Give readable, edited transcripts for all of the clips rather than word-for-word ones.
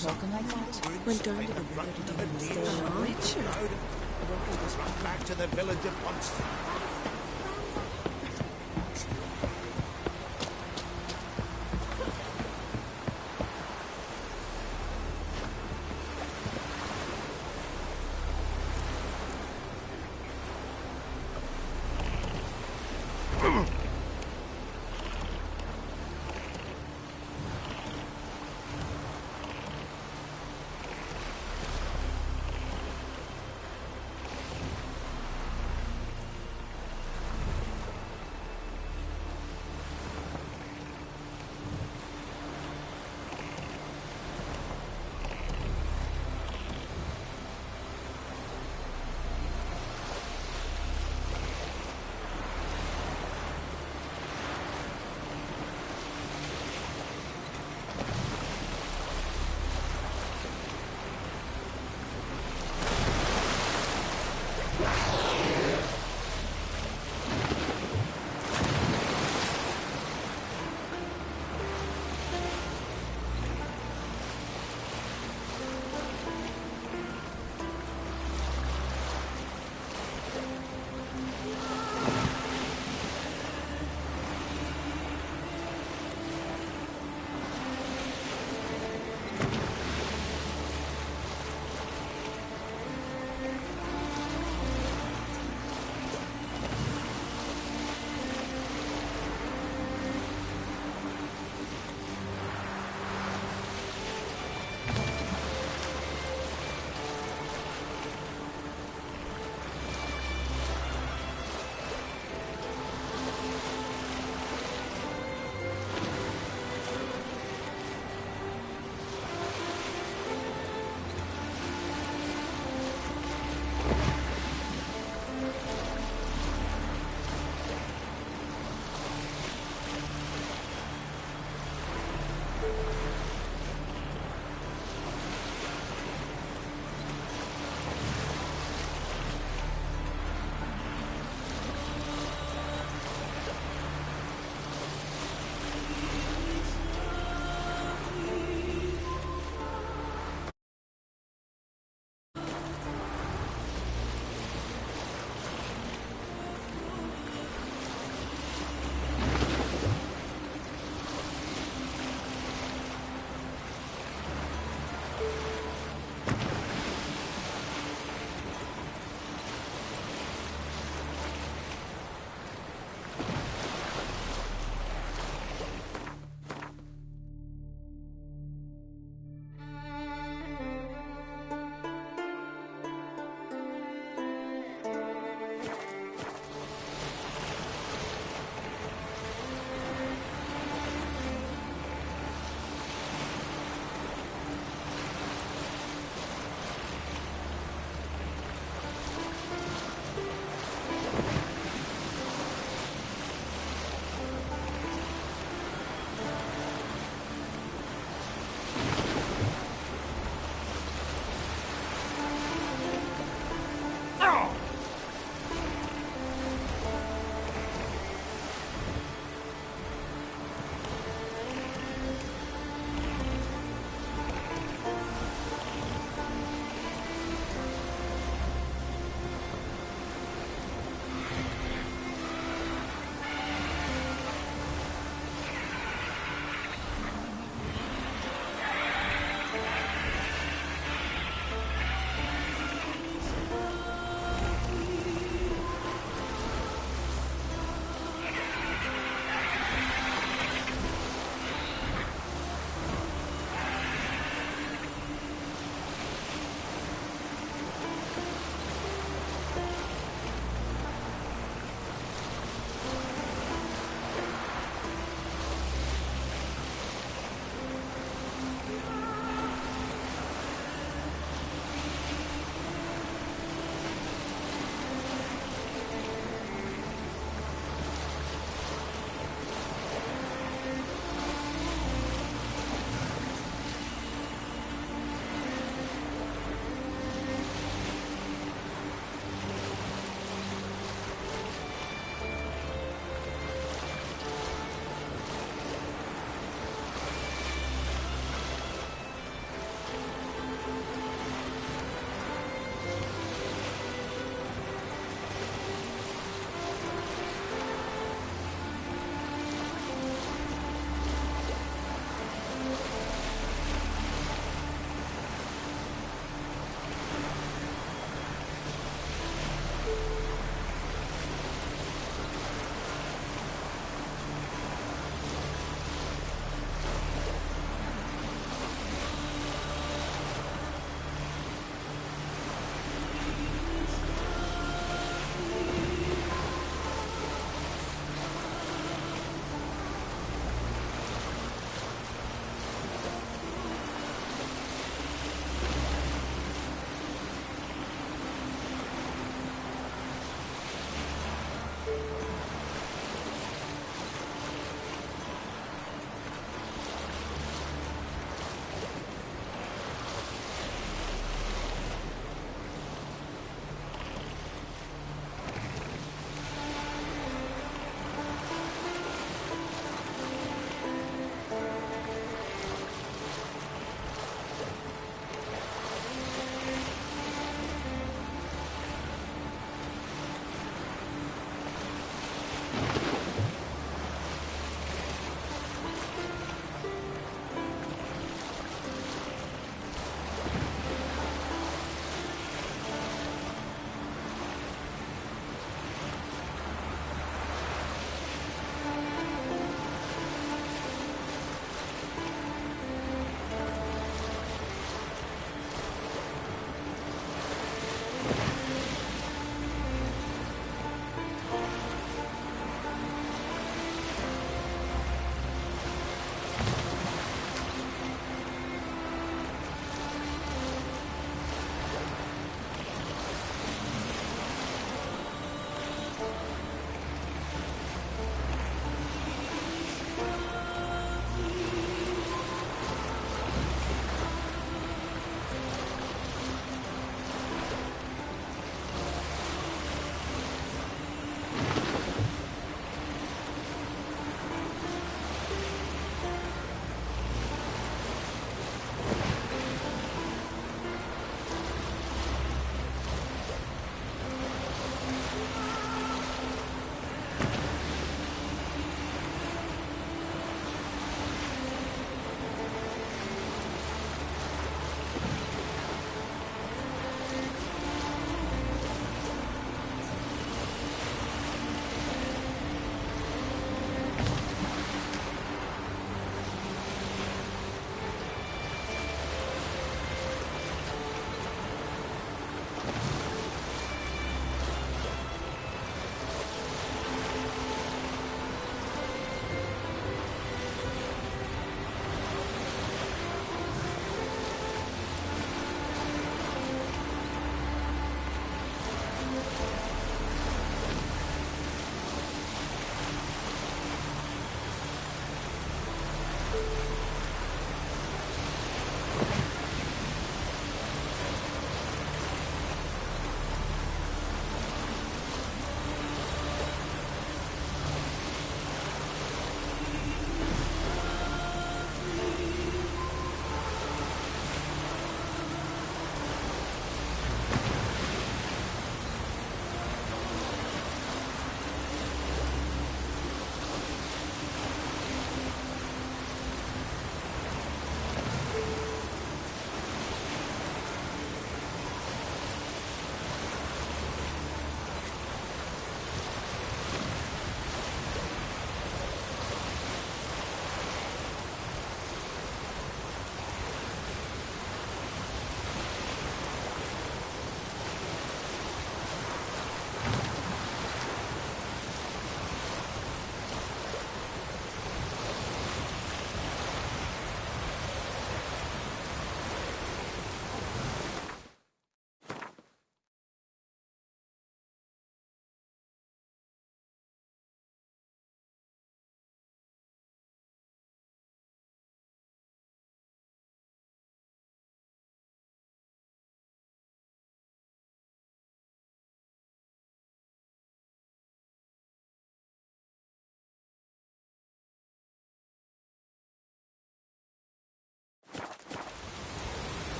talking like that? Went down to the river to do a stay along. Just run back to the village at once.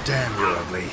Damn, you're ugly.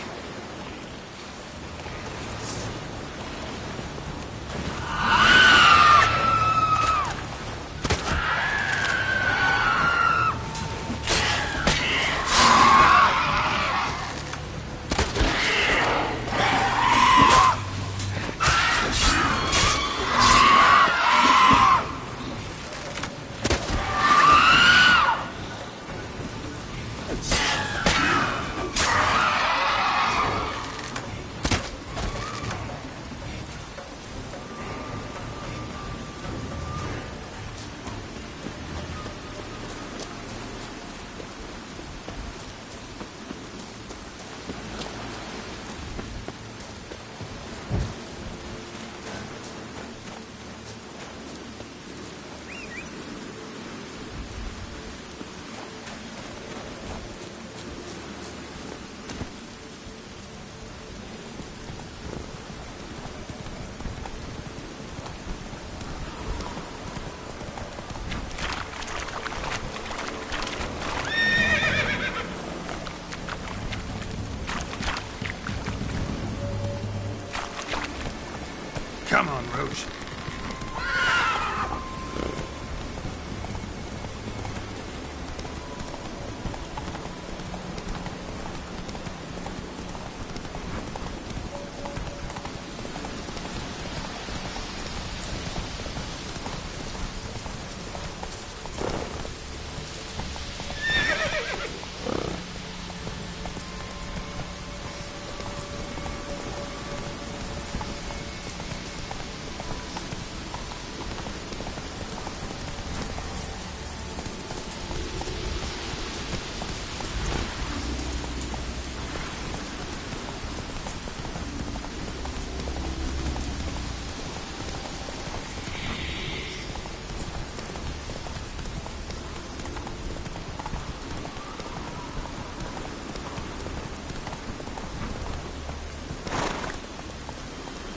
Come on, Roach.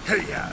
Hey, yeah.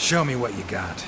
Show me what you got.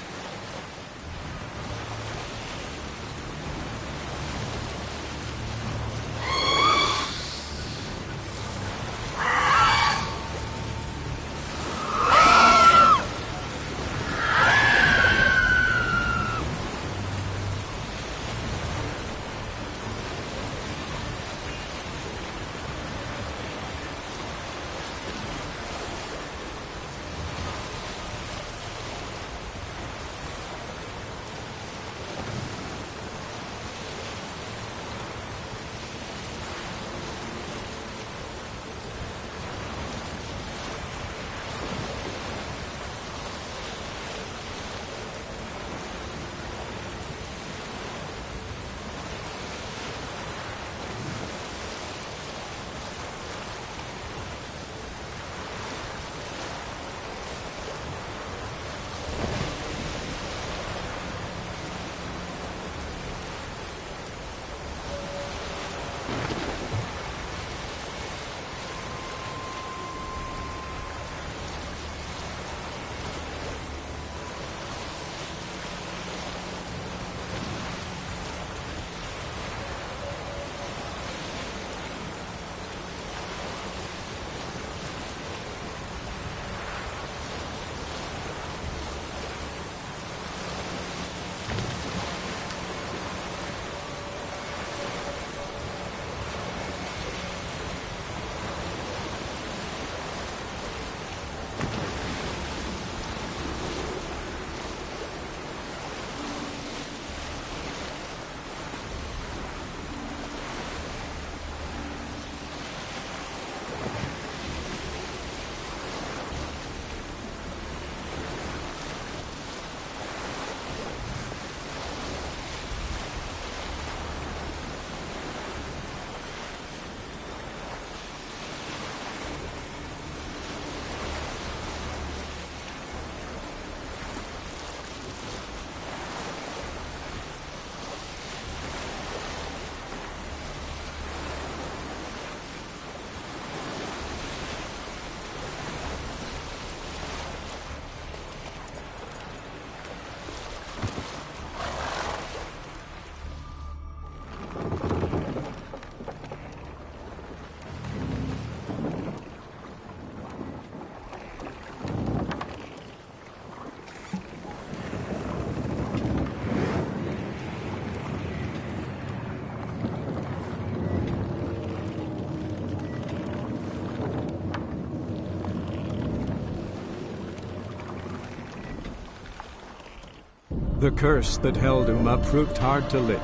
The curse that held Uma proved hard to lift,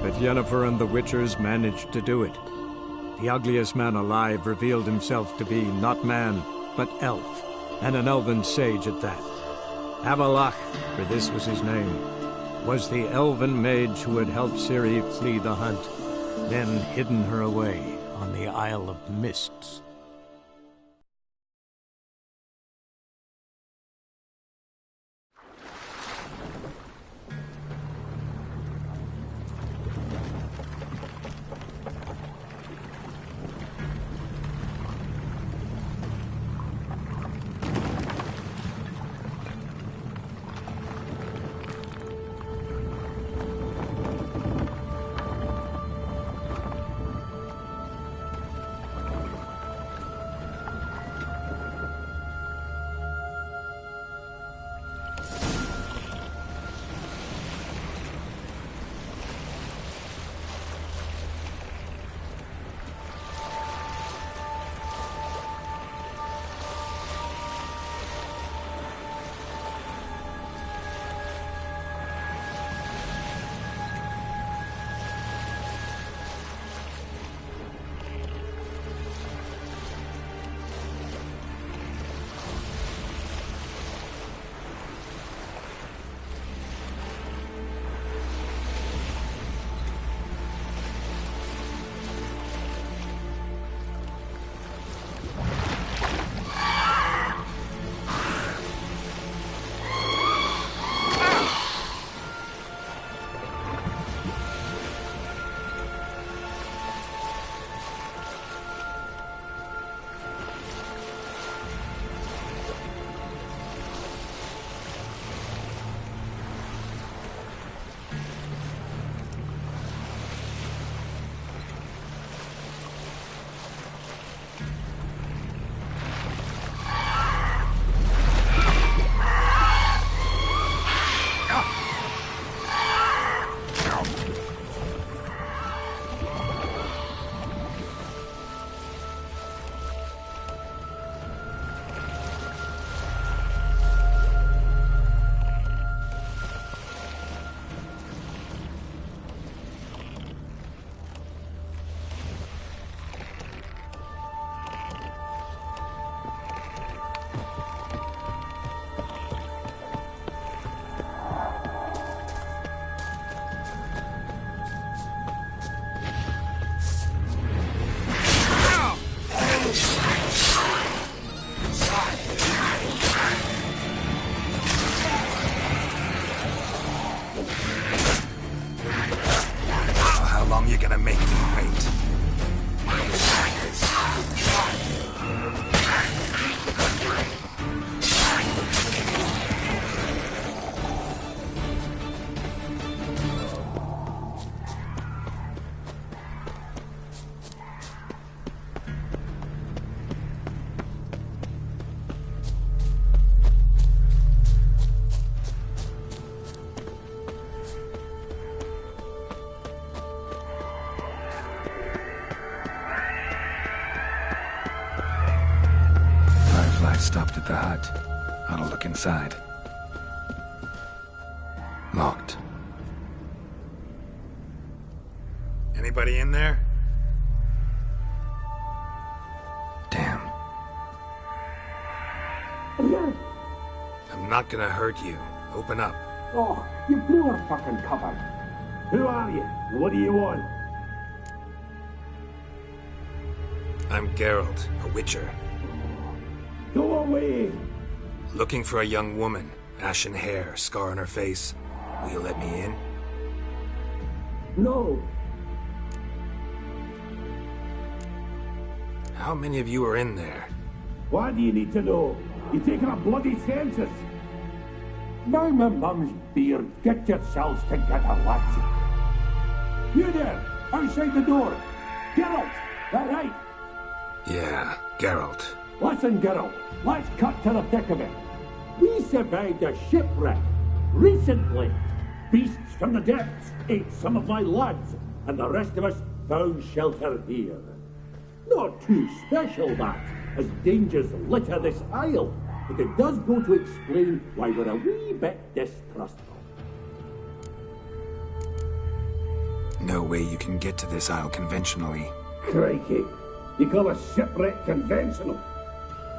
but Yennefer and the Witchers managed to do it. The ugliest man alive revealed himself to be not man, but elf, and an elven sage at that. Avalach, for this was his name, was the elven mage who had helped Ciri flee the hunt, then hidden her away on the Isle of Mists. Stopped at the hut. I'll look inside. Locked. Anybody in there? Damn. I'm not gonna hurt you. Open up. Oh, you blew our fucking cover. Who are you? What do you want? I'm Geralt, a witcher. Go away! Looking for a young woman. Ashen hair, scar on her face. Will you let me in? No. How many of you are in there? Why do you need to know? You're taking a bloody census. Now my mum's beard, get yourselves together, lads. You there, outside the door. Geralt, that right? Yeah, Geralt. Listen, Geralt, let's cut to the thick of it. We survived a shipwreck recently. Beasts from the depths ate some of my lads, and the rest of us found shelter here. Not too special, that, as dangers litter this isle, but it does go to explain why we're a wee bit distrustful. no way you can get to this isle conventionally. Crikey, you call a shipwreck conventional?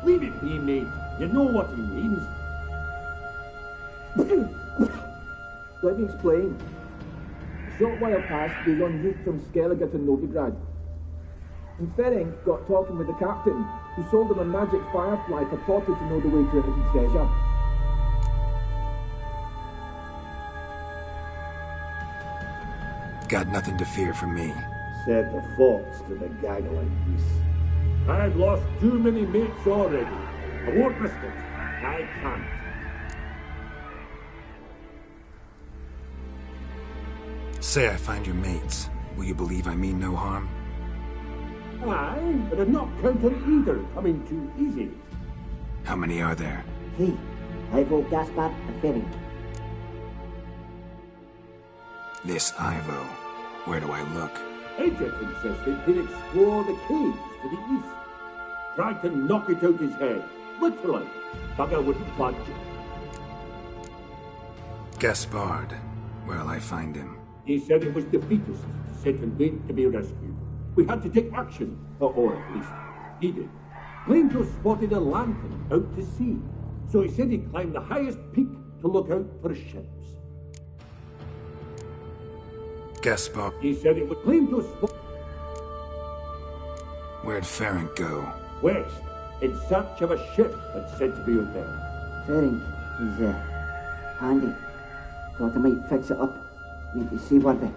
Leave it be, mate. You know what he means. Let me explain. A short while past, we was en route from Skellige to Novigrad. And Ferenc got talking with the captain, who sold him a magic firefly purported to know the way to a hidden treasure. Got nothing to fear from me. Said the fox to the gaggling geese. I've lost too many mates already. I won't risk it. I can't. Say I find your mates. Will you believe I mean no harm? Aye, but I'd not count on either coming too easy. How many are there? 3. Ivo, Gaspar, and Ferenc. This Ivo. Where do I look? Agent insisted he'd explore the caves to the east. Tried to knock it out his head. Literally. Bugger wouldn't budge. Gaspard. Where'll I find him? He said it was defeatist, set and wait to be rescued. We had to take action, or at least he did. Claimed to have spotted a lantern out to sea, so he said he'd climb the highest peak to look out for ships. Gaspard. He said it would claim to have spotted Where'd Ferenc go? west in search of a ship that's said to be out there. Ferenc, he's handy. Thought I might fix it up. Make it seaworthy.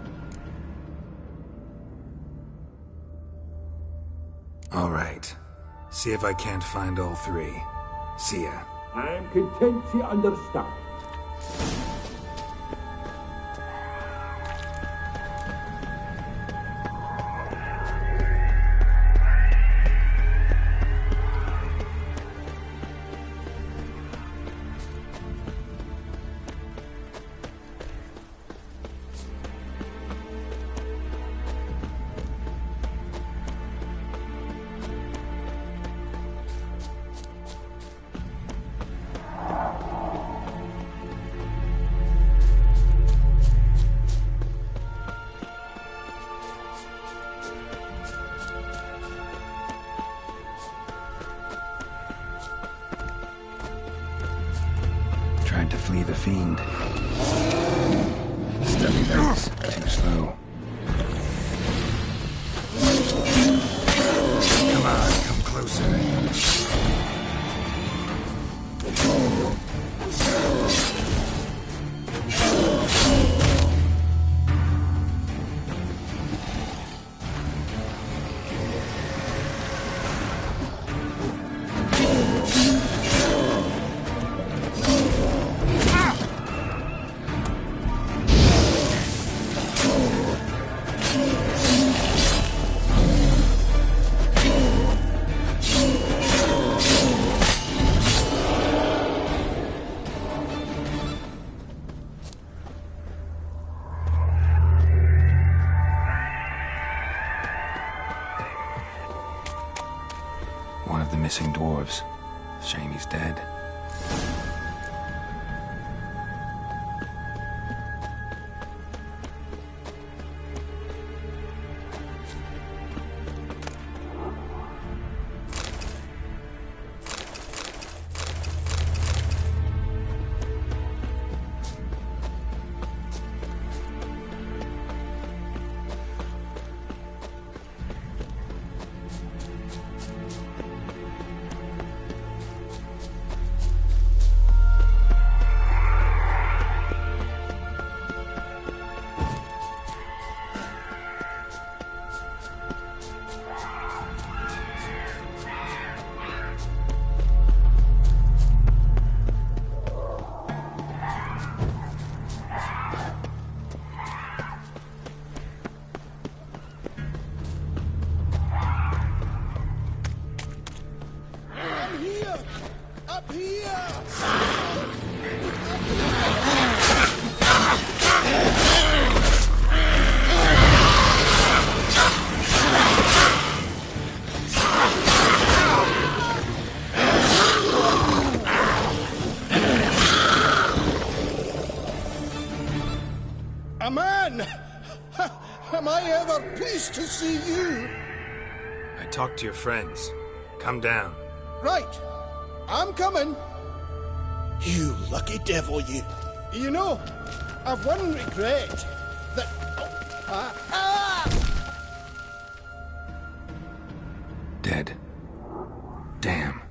All right. See if I can't find all 3. See ya. I'm content to understand. Tried to flee the fiend. Steady legs, too slow. Come on, come closer. One of the missing dwarves. Shame he's dead. A man! Am I ever pleased to see you? I talked to your friends. Come down. Right. I'm coming. You lucky devil, you. You know, I've one regret. That... Dead. Damn.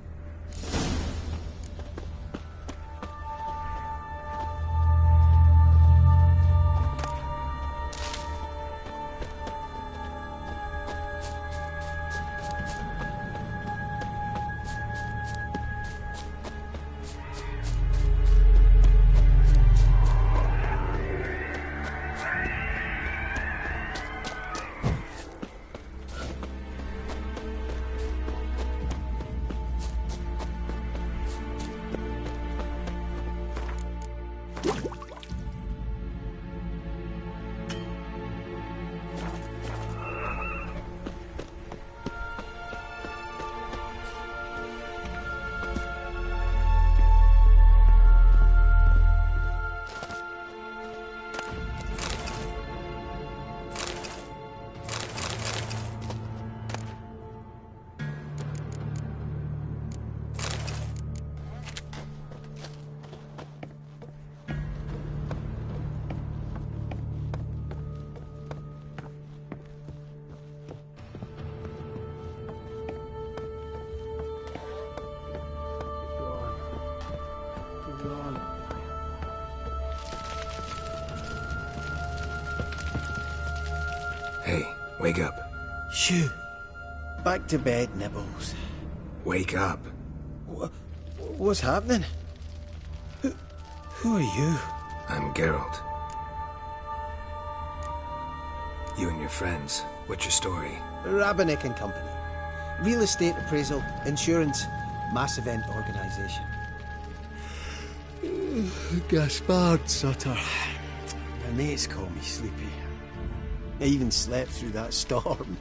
Hey, wake up. Shoo. Back to bed, Nibbles. Wake up. What's happening? Who are you? I'm Geralt. You and your friends. What's your story? Rabbinick and Company. Real estate appraisal, insurance, mass event organisation. Gaspard Sutter. My mates call me Sleepy. I even slept through that storm.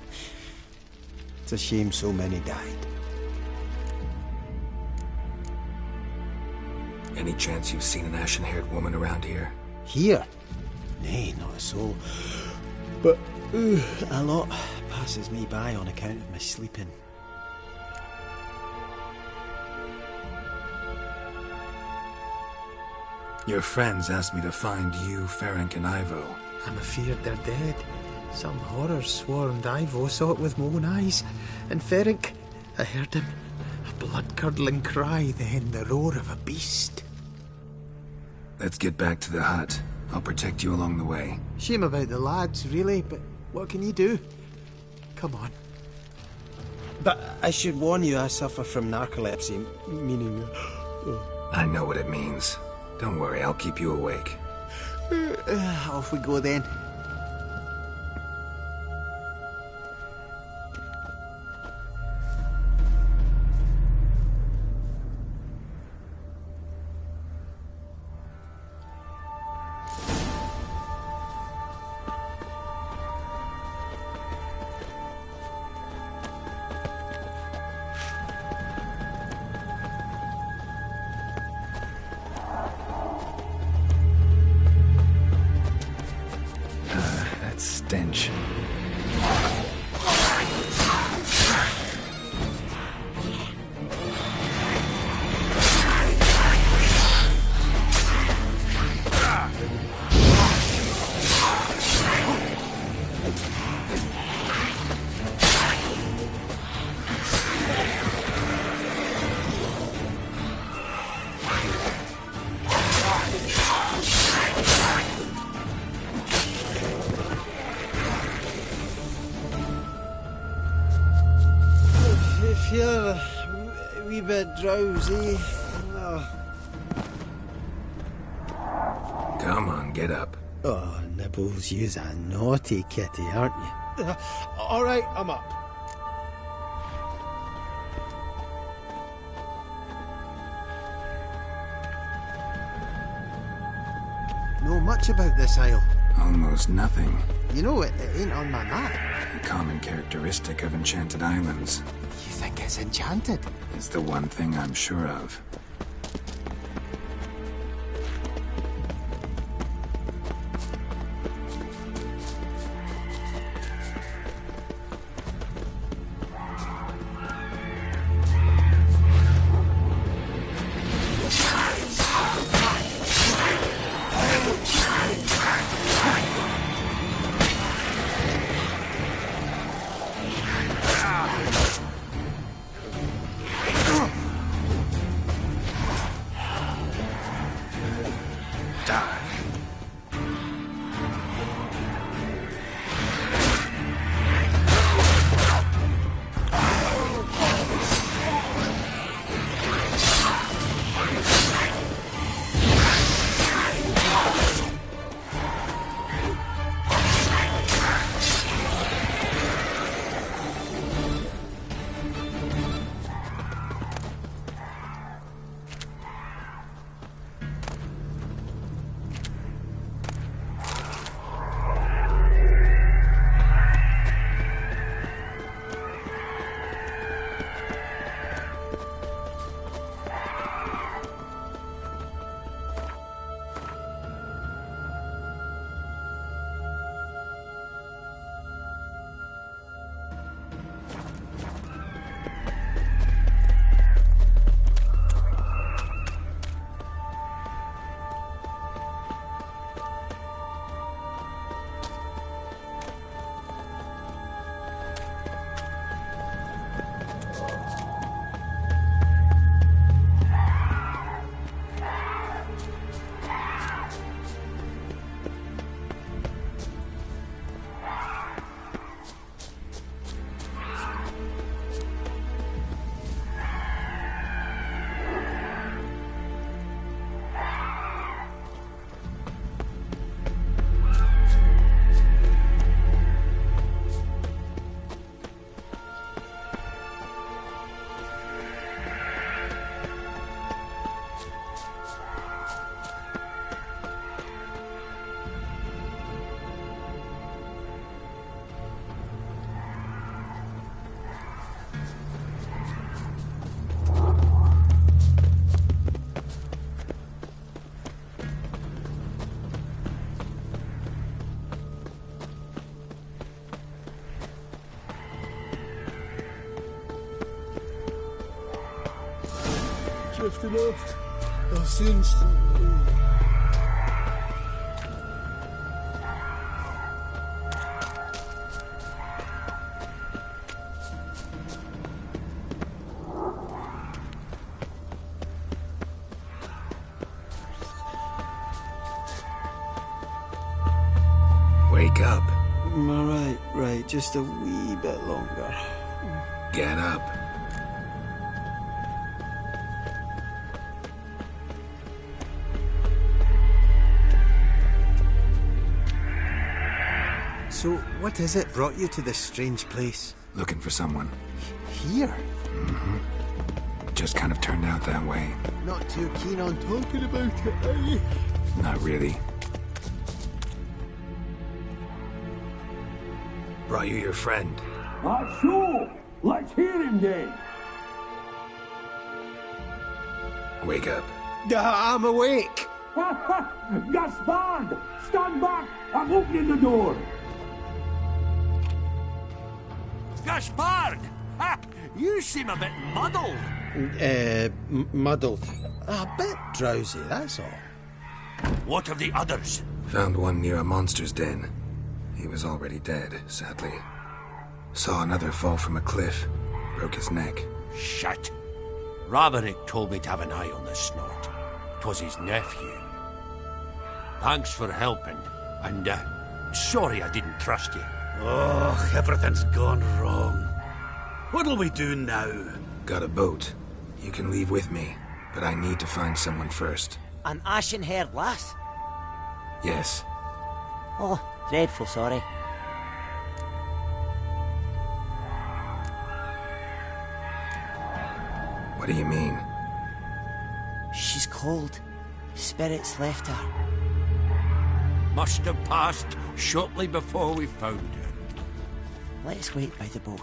It's a shame so many died. Any chance you've seen an ashen-haired woman around here? Here? Nay, not a soul. But a lot passes me by on account of my sleeping. Your friends asked me to find you, Ferenc, and Ivo. I'm afeard they're dead. Some horror swarmed Ivo, saw it with my own eyes. And Ferenc, I heard him. A blood-curdling cry, then the roar of a beast. Let's get back to the hut. I'll protect you along the way. Shame about the lads, really, but what can you do? Come on. But I should warn you, I suffer from narcolepsy, meaning... I know what it means. Don't worry, I'll keep you awake. Off we go then. Stench. Feel a wee bit drowsy. Come on, get up. Oh, Nibbles, you's a naughty kitty, aren't you? All right, I'm up. Know much about this isle? Almost nothing. You know, it ain't on my map. A common characteristic of enchanted islands. You think it's enchanted? It's the one thing I'm sure of. drifting off. I'll soon... Wake up. Alright, right, just a wee bit longer. Get up. So, what is it brought you to this strange place? Looking for someone. Here? Just kind of turned out that way. Not too keen on talking about it, are you? Not really. Brought you your friend. So, let's hear him then. Wake up. I'm awake. Gaspard! Stand back! I'm opening the door! Gaspard! Ha! You seem a bit muddled. Muddled. A bit drowsy, that's all. What of the others? Found one near a monster's den. He was already dead, sadly. Saw another fall from a cliff. Broke his neck. Shit. Roderick told me to have an eye on the snort. 'Twas his nephew. Thanks for helping. And, sorry I didn't trust you. Oh, everything's gone wrong. What'll we do now? Got a boat. You can leave with me, but I need to find someone first. An ashen-haired lass? Yes. Oh, dreadful sorry. What do you mean? She's cold. Spirits left her. Must have passed shortly before we found her. Let's wait by the boat.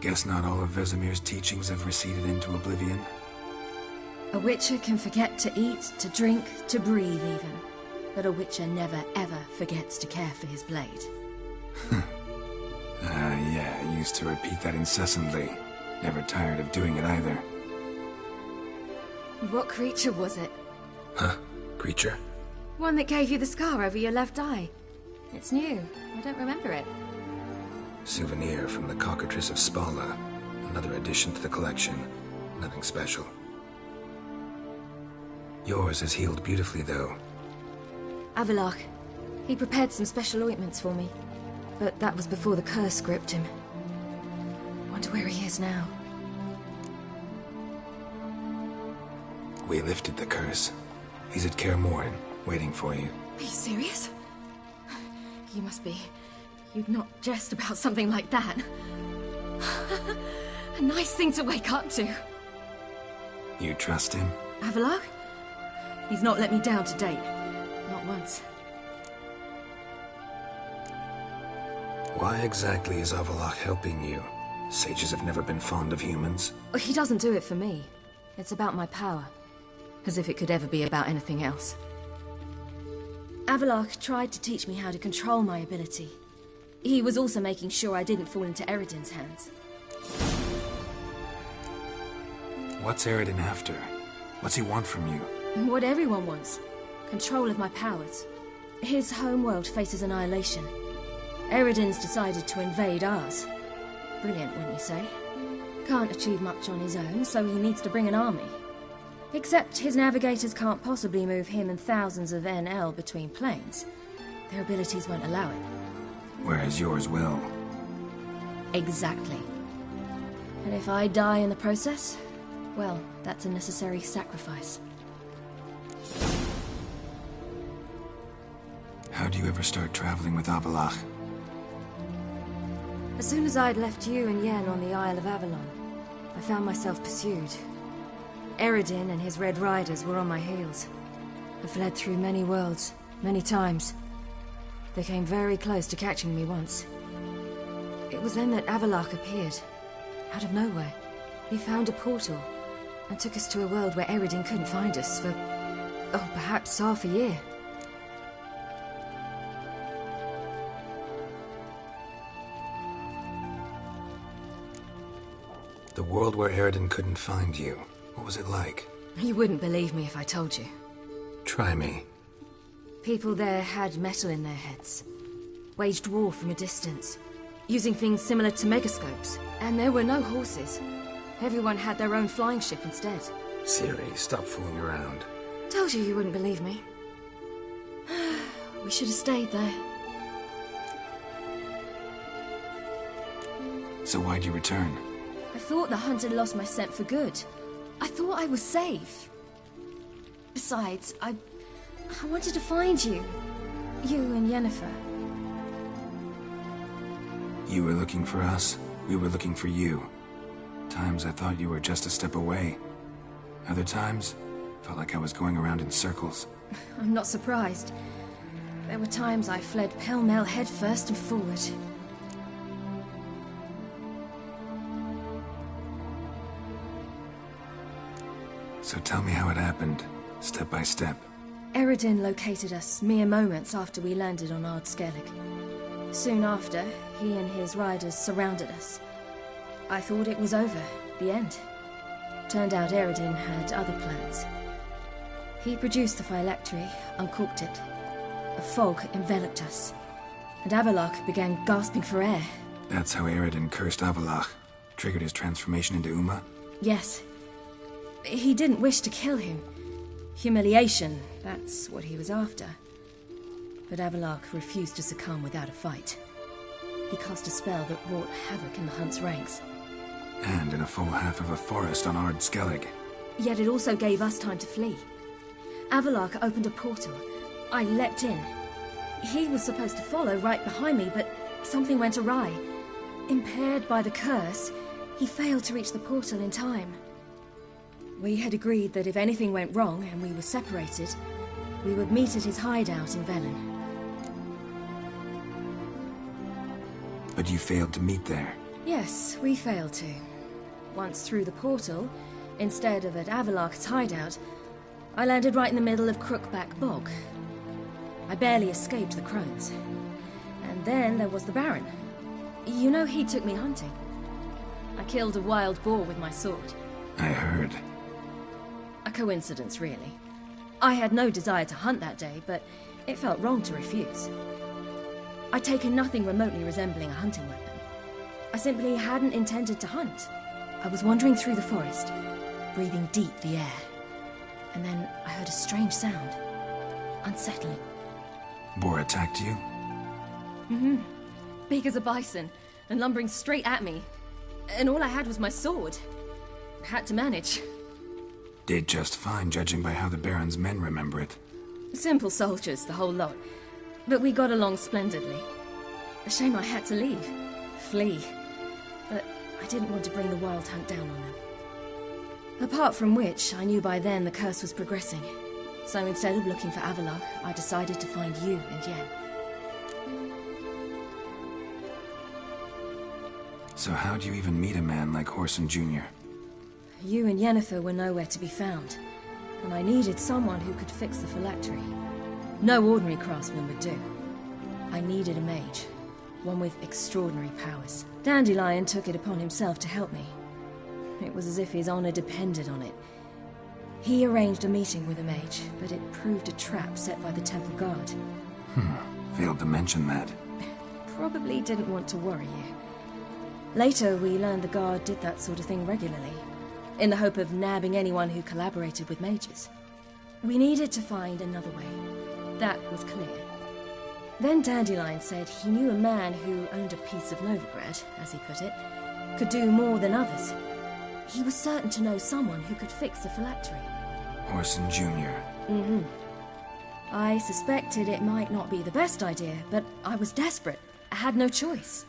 Guess not all of Vesemir's teachings have receded into oblivion. A Witcher can forget to eat, to drink, to breathe even. But a Witcher never ever forgets to care for his blade. Yeah, I used to repeat that incessantly. Never tired of doing it either. What creature was it? Huh? Creature? One that gave you the scar over your left eye. It's new. I don't remember it. Souvenir from the Cockatrice of Spala. Another addition to the collection. Nothing special. Yours has healed beautifully, though. Avalok. He prepared some special ointments for me. But that was before the curse gripped him. Wonder where he is now. We lifted the curse. He's at Kaer Morhen, waiting for you. Are you serious? You must be. You'd not jest about something like that. A nice thing to wake up to. You trust him? Avalok? He's not let me down to date. Not once. Why exactly is Avalok helping you? Sages have never been fond of humans. He doesn't do it for me. It's about my power. As if it could ever be about anything else. Avalok tried to teach me how to control my ability. He was also making sure I didn't fall into Eredin's hands. What's Eredin after? What's he want from you? What everyone wants. Control of my powers. His homeworld faces annihilation. Eredin's decided to invade ours. Brilliant, wouldn't you say? Can't achieve much on his own, so he needs to bring an army. Except his navigators can't possibly move him and thousands of NL between planes. Their abilities won't allow it. Whereas yours will. Exactly. And if I die in the process, well, that's a necessary sacrifice. How do you ever start traveling with Avalok? As soon as I'd left you and Yen on the Isle of Avalon, I found myself pursued. Eredin and his Red Riders were on my heels. I fled through many worlds, many times. They came very close to catching me once. It was then that Avalok appeared, out of nowhere. He found a portal, and took us to a world where Eredin couldn't find us for, oh, perhaps half a year. The world where Eredin couldn't find you. What was it like? You wouldn't believe me if I told you. Try me. People there had metal in their heads. Waged war from a distance. Using things similar to megascopes. And there were no horses. Everyone had their own flying ship instead. Ciri, stop fooling around. Told you you wouldn't believe me. We should have stayed there. So why'd you return? I thought the hunt had lost my scent for good. I thought I was safe. Besides, I wanted to find you. You and Yennefer. You were looking for us. We were looking for you. Times I thought you were just a step away. Other times, felt like I was going around in circles. I'm not surprised. There were times I fled pell-mell headfirst and forward. So tell me how it happened, step by step. Eredin located us mere moments after we landed on Ard Skellig. Soon after, he and his riders surrounded us. I thought it was over, the end. Turned out Eredin had other plans. He produced the phylactery, uncorked it. A fog enveloped us, and Avalok began gasping for air. That's how Eredin cursed Avalok, triggered his transformation into Uma? Yes. He didn't wish to kill him. Humiliation, that's what he was after. But Avalok refused to succumb without a fight. He cast a spell that wrought havoc in the hunt's ranks. And in a full half of a forest on Ard Skellig. Yet it also gave us time to flee. Avalok opened a portal. I leapt in. He was supposed to follow right behind me, but something went awry. Impaired by the curse, he failed to reach the portal in time. We had agreed that if anything went wrong and we were separated, we would meet at his hideout in Velen. But you failed to meet there. Yes, we failed to. Once through the portal, instead of at Avalok's hideout, I landed right in the middle of Crookback Bog. I barely escaped the crones. And then there was the Baron. You know, he took me hunting. I killed a wild boar with my sword. I heard. A coincidence, really. I had no desire to hunt that day, but it felt wrong to refuse. I'd taken nothing remotely resembling a hunting weapon. I simply hadn't intended to hunt. I was wandering through the forest, breathing deep the air. And then I heard a strange sound. Unsettling. Boar attacked you? Mm-hmm. Big as a bison, and lumbering straight at me. And all I had was my sword. Had to manage. Did just fine, judging by how the Baron's men remember it. Simple soldiers, the whole lot. But we got along splendidly. A shame I had to leave. Flee. But I didn't want to bring the wild hunt down on them. Apart from which, I knew by then the curse was progressing. So instead of looking for Avalok, I decided to find you and Yen. So how'd you even meet a man like Horson Jr.? You and Yennefer were nowhere to be found, and I needed someone who could fix the phylactery. No ordinary craftsman would do. I needed a mage, one with extraordinary powers. Dandelion took it upon himself to help me. It was as if his honor depended on it. He arranged a meeting with a mage, but it proved a trap set by the temple guard. Failed to mention that. Probably didn't want to worry you. Later, we learned the guard did that sort of thing regularly, in the hope of nabbing anyone who collaborated with mages. We needed to find another way. That was clear. Then Dandelion said he knew a man who owned a piece of Novigrad, as he put it, could do more than others. He was certain to know someone who could fix the phylactery. Horson Jr. Mm-hmm. I suspected it might not be the best idea, but I was desperate. I had no choice.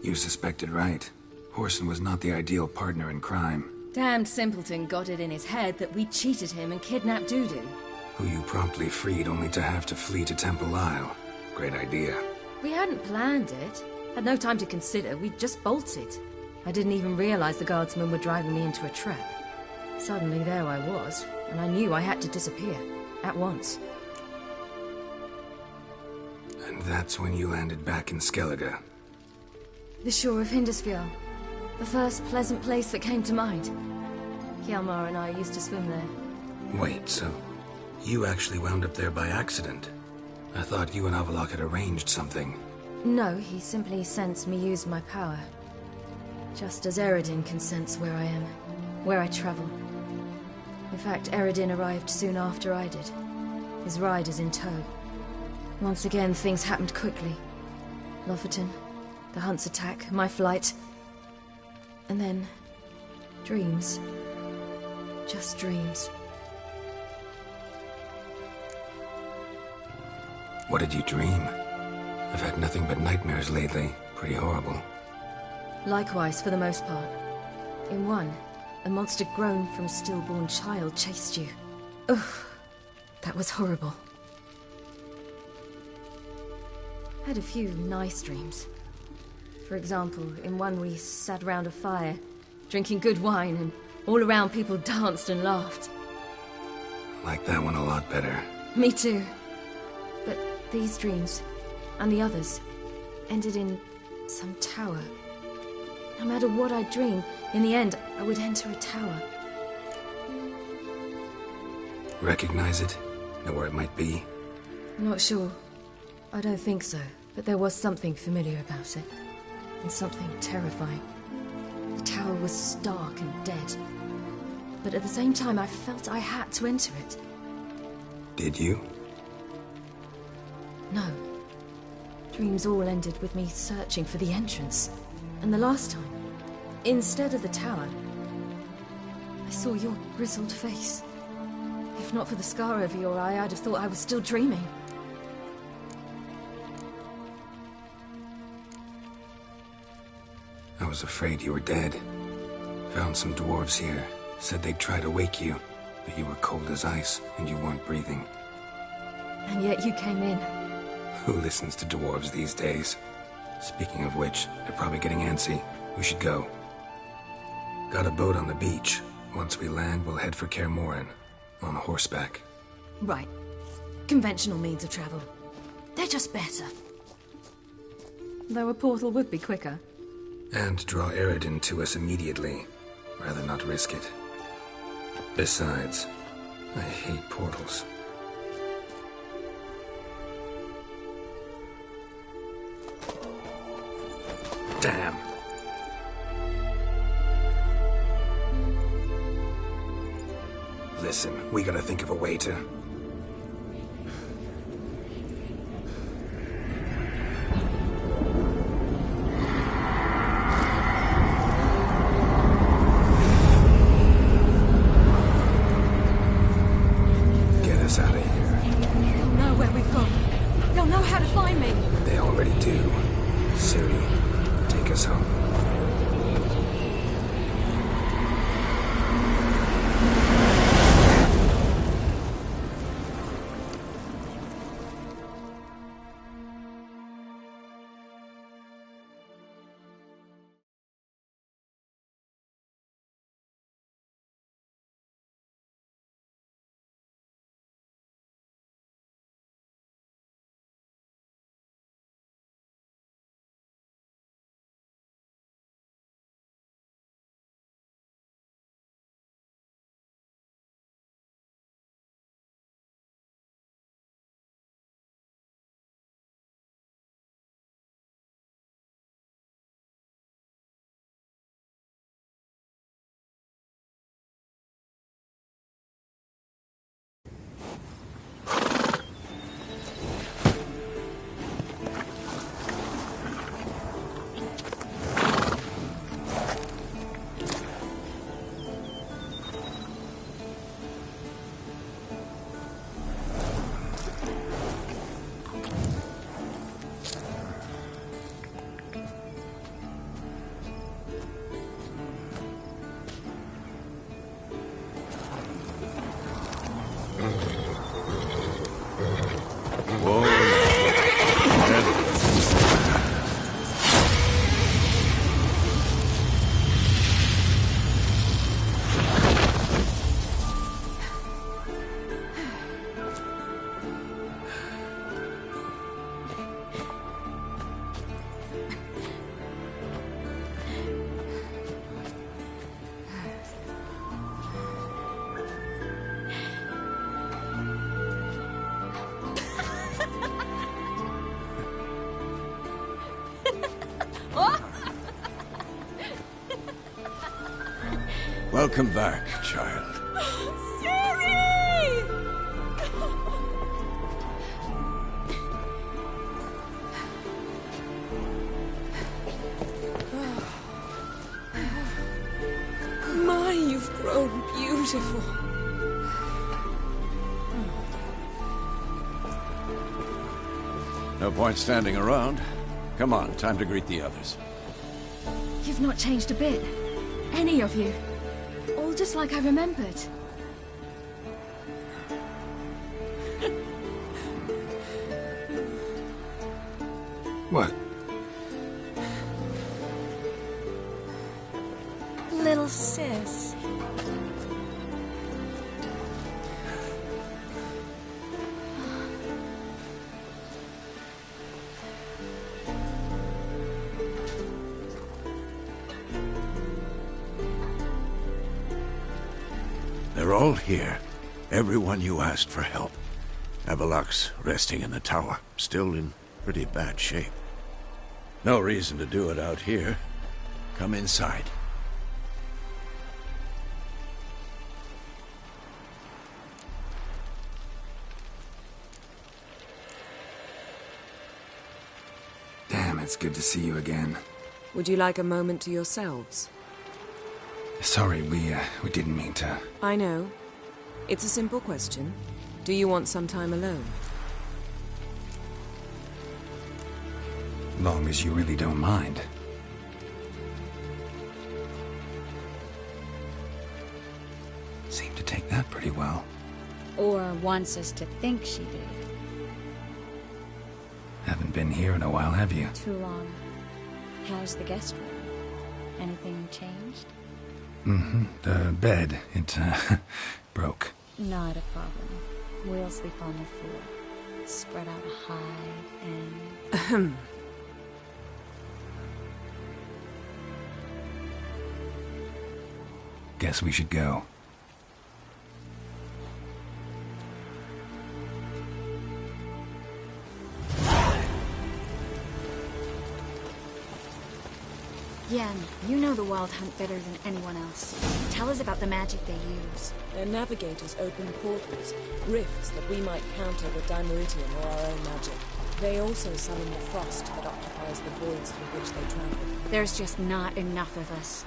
You suspected right. Horson was not the ideal partner in crime. Damned simpleton got it in his head that we cheated him and kidnapped Dudu. Who you promptly freed only to have to flee to Temple Isle. Great idea. We hadn't planned it. Had no time to consider, we just bolted. I didn't even realize the guardsmen were driving me into a trap. Suddenly there I was, and I knew I had to disappear. At once. And that's when you landed back in Skellige. The shore of Hindisfjord. The first pleasant place that came to mind. Hjalmar and I used to swim there. Wait, so you actually wound up there by accident? I thought you and Avalok had arranged something. No, he simply sensed me use my power. Just as Eredin can sense where I am, where I travel. In fact, Eredin arrived soon after I did. His riders in tow. Once again, things happened quickly. Lofoten, the hunt's attack, my flight. And then, dreams. Just dreams. What did you dream? I've had nothing but nightmares lately. Pretty horrible. Likewise, for the most part. In one, a monster grown from a stillborn child chased you. Ugh, that was horrible. I had a few nice dreams. For example, in one we sat around a fire, drinking good wine, and all around people danced and laughed. Like that one a lot better. Me too. But these dreams, and the others, ended in some tower. No matter what I dreamed, in the end, I would enter a tower. Recognize it? Know where it might be? Not sure. I don't think so, but there was something familiar about it. And something terrifying. The tower was stark and dead. But at the same time, I felt I had to enter it. Did you? No. Dreams all ended with me searching for the entrance. And the last time, instead of the tower, I saw your grizzled face. If not for the scar over your eye, I'd have thought I was still dreaming. I was afraid you were dead. Found some dwarves here. Said they'd try to wake you, but you were cold as ice and you weren't breathing. And yet you came in. Who listens to dwarves these days? Speaking of which, they're probably getting antsy. We should go. Got a boat on the beach. Once we land, we'll head for Kaer Morhen. On horseback. Right. Conventional means of travel. They're just better. Though a portal would be quicker. And draw Eredin to us immediately. Rather not risk it. Besides, I hate portals. Damn. Listen, we gotta think of a way to... get us out of here. They'll know where we've gone. They'll know how to find me. They already do. Ciri, take us home. Welcome back, child. My, you've grown beautiful. No point standing around. Come on, time to greet the others. You've not changed a bit. Any of you. All just like I remembered. What? Little sis. They're all here. Everyone you asked for help. Avalok's resting in the tower, still in pretty bad shape. No reason to do it out here. Come inside. Damn, it's good to see you again. Would you like a moment to yourselves? Sorry, we didn't mean to... I know. It's a simple question. Do you want some time alone? Long as you really don't mind. Seemed to take that pretty well. Or wants us to think she did. Haven't been here in a while, have you? Too long. How's the guest room? Anything changed? Mm-hmm. The bed, it, broke. Not a problem. We'll sleep on the floor. Spread out a hide and... Guess we should go. Yen, you know the Wild Hunt better than anyone else. Tell us about the magic they use. Their navigators open portals, rifts that we might counter with Dimeridium or our own magic. They also summon the frost that occupies the voids through which they travel. There's just not enough of us.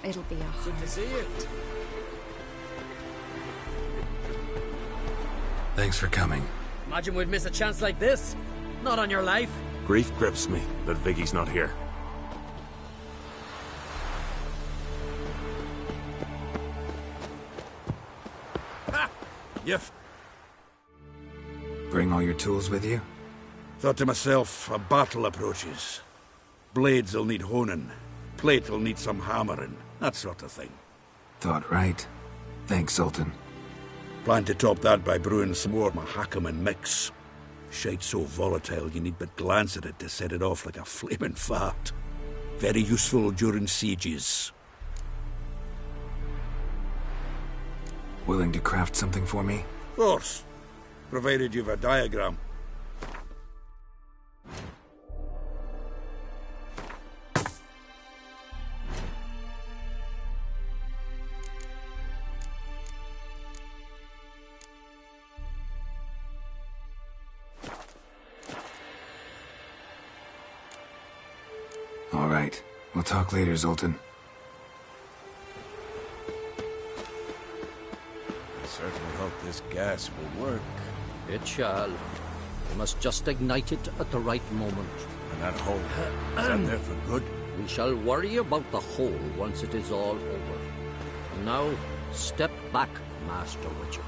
It'll be a hard Good to see you. Thanks for coming. Imagine we'd miss a chance like this. Not on your life. Grief grips me that Vicky's not here. Ha! You Bring all your tools with you? Thought to myself, a battle approaches. Blades will need honing. Plate will need some hammering. That sort of thing. Thought right. Thanks, Sultan. Plan to top that by brewing some more Mahakaman mix. Shite so volatile you need but glance at it to set it off like a flaming fart. Very useful during sieges. Willing to craft something for me? Of course. Provided you've a diagram. All right. We'll talk later, Zoltan. I certainly hope this gas will work. It shall. We must just ignite it at the right moment. And that hole, is that there for good? We shall worry about the hole once it is all over. And now, step back, Master Witcher.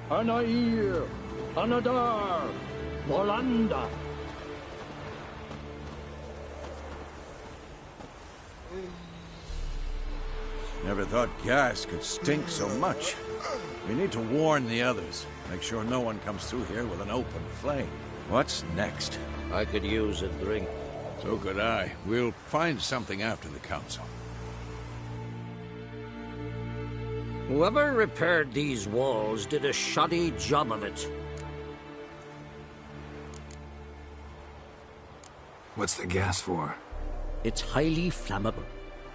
Anair, Anadar, Bolanda. Never thought gas could stink so much. We need to warn the others. Make sure no one comes through here with an open flame. What's next? I could use a drink. So could I. We'll find something after the council. Whoever repaired these walls did a shoddy job of it. What's the gas for? It's highly flammable.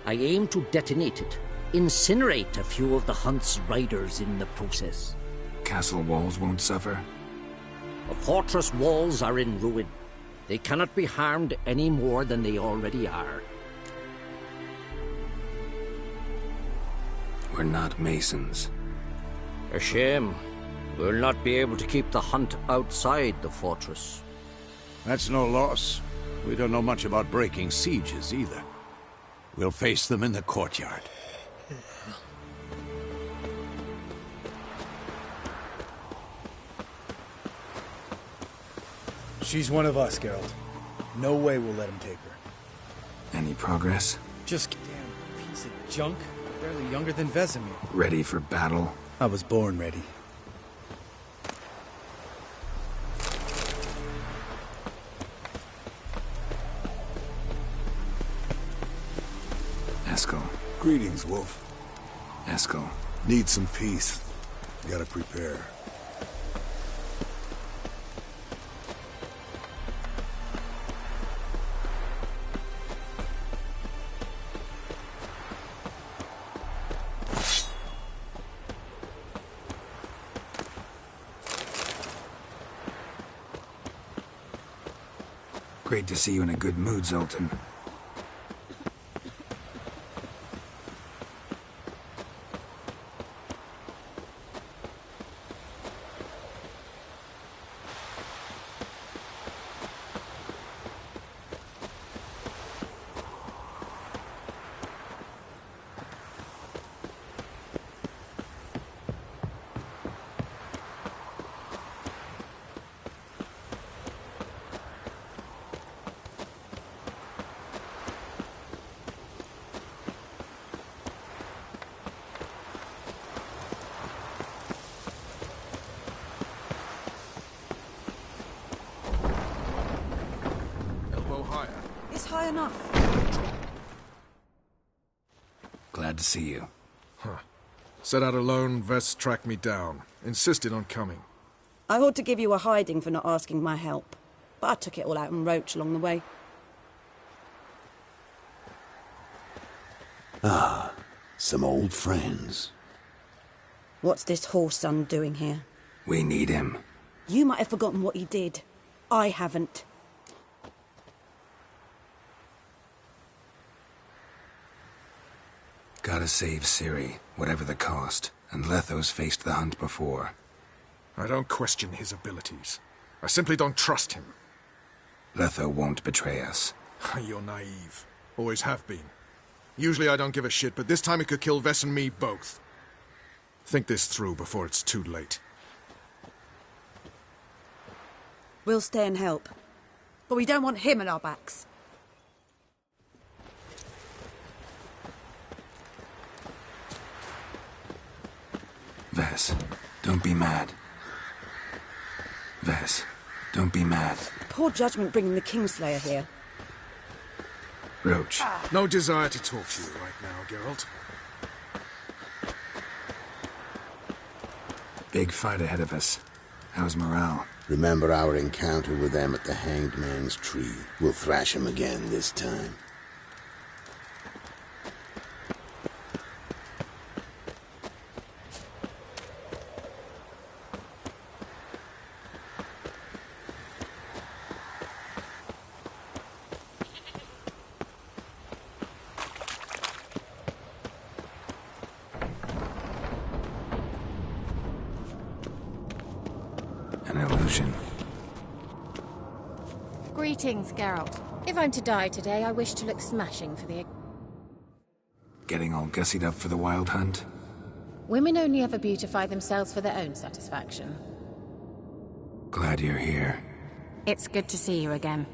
I aim to detonate it. Incinerate a few of the Hunt's riders in the process. Castle walls won't suffer? The fortress walls are in ruin. They cannot be harmed any more than they already are. We're not masons. A shame. We'll not be able to keep the Hunt outside the fortress. That's no loss. We don't know much about breaking sieges either. We'll face them in the courtyard. She's one of us, Geralt. No way we'll let him take her. Any progress? Just damn piece of junk. Barely younger than Vesemir. Ready for battle? I was born ready. Eskel. Greetings, Wolf. Eskel. Need some peace. Gotta prepare. Great to see you in a good mood, Zoltan. this high enough? Glad to see you. Huh. Set out alone, Vess tracked me down. Insisted on coming. I ought to give you a hiding for not asking my help. But I took it all out in Roach along the way. Ah, some old friends. What's this horse son doing here? We need him. You might have forgotten what he did. I haven't. Gotta save Ciri, whatever the cost. And Letho's faced the hunt before. I don't question his abilities. I simply don't trust him. Letho won't betray us. You're naive. Always have been. Usually I don't give a shit, but this time it could kill Vess and me both. Think this through before it's too late. We'll stay and help. But we don't want him on our backs. Vess, don't be mad. Vess, don't be mad. Poor judgment bringing the Kingslayer here. Roach. No desire to talk to you right now, Geralt. Big fight ahead of us. How's morale? Remember our encounter with them at the Hanged Man's Tree. We'll thrash him again this time. An illusion. Greetings, Geralt. If I'm to die today, I wish to look smashing for the... Getting all gussied up for the wild hunt? Women only ever beautify themselves for their own satisfaction. Glad you're here. It's good to see you again.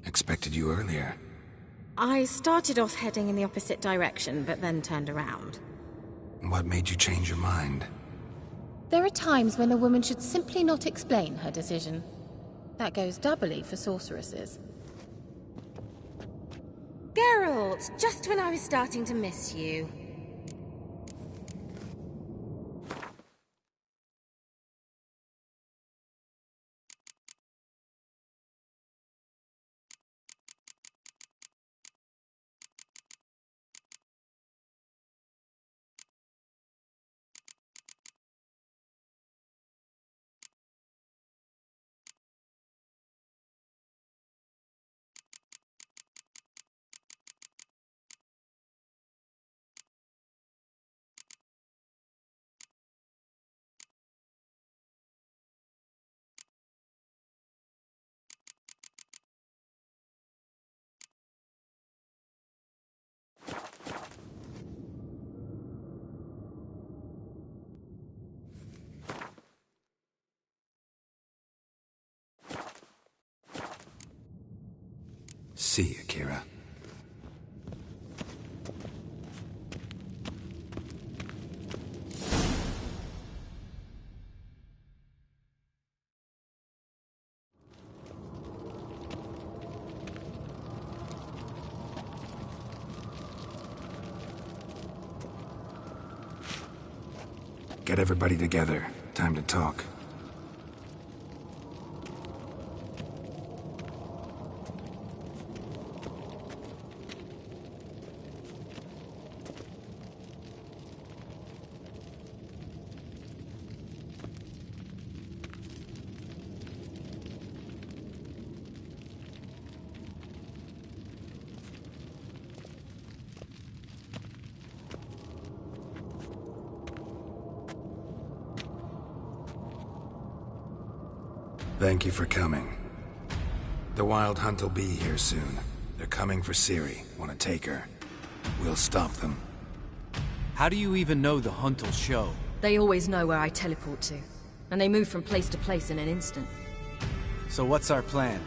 Expected you earlier. I started off heading in the opposite direction, but then turned around. What made you change your mind? There are times when a woman should simply not explain her decision. That goes doubly for sorceresses. Geralt, just when I was starting to miss you. See, Akira. Get everybody together. Time to talk. Thank you for coming. The Wild Hunt will be here soon. They're coming for Ciri. Want to take her. We'll stop them. How do you even know the Hunt'll show? They always know where I teleport to. And they move from place to place in an instant. So what's our plan?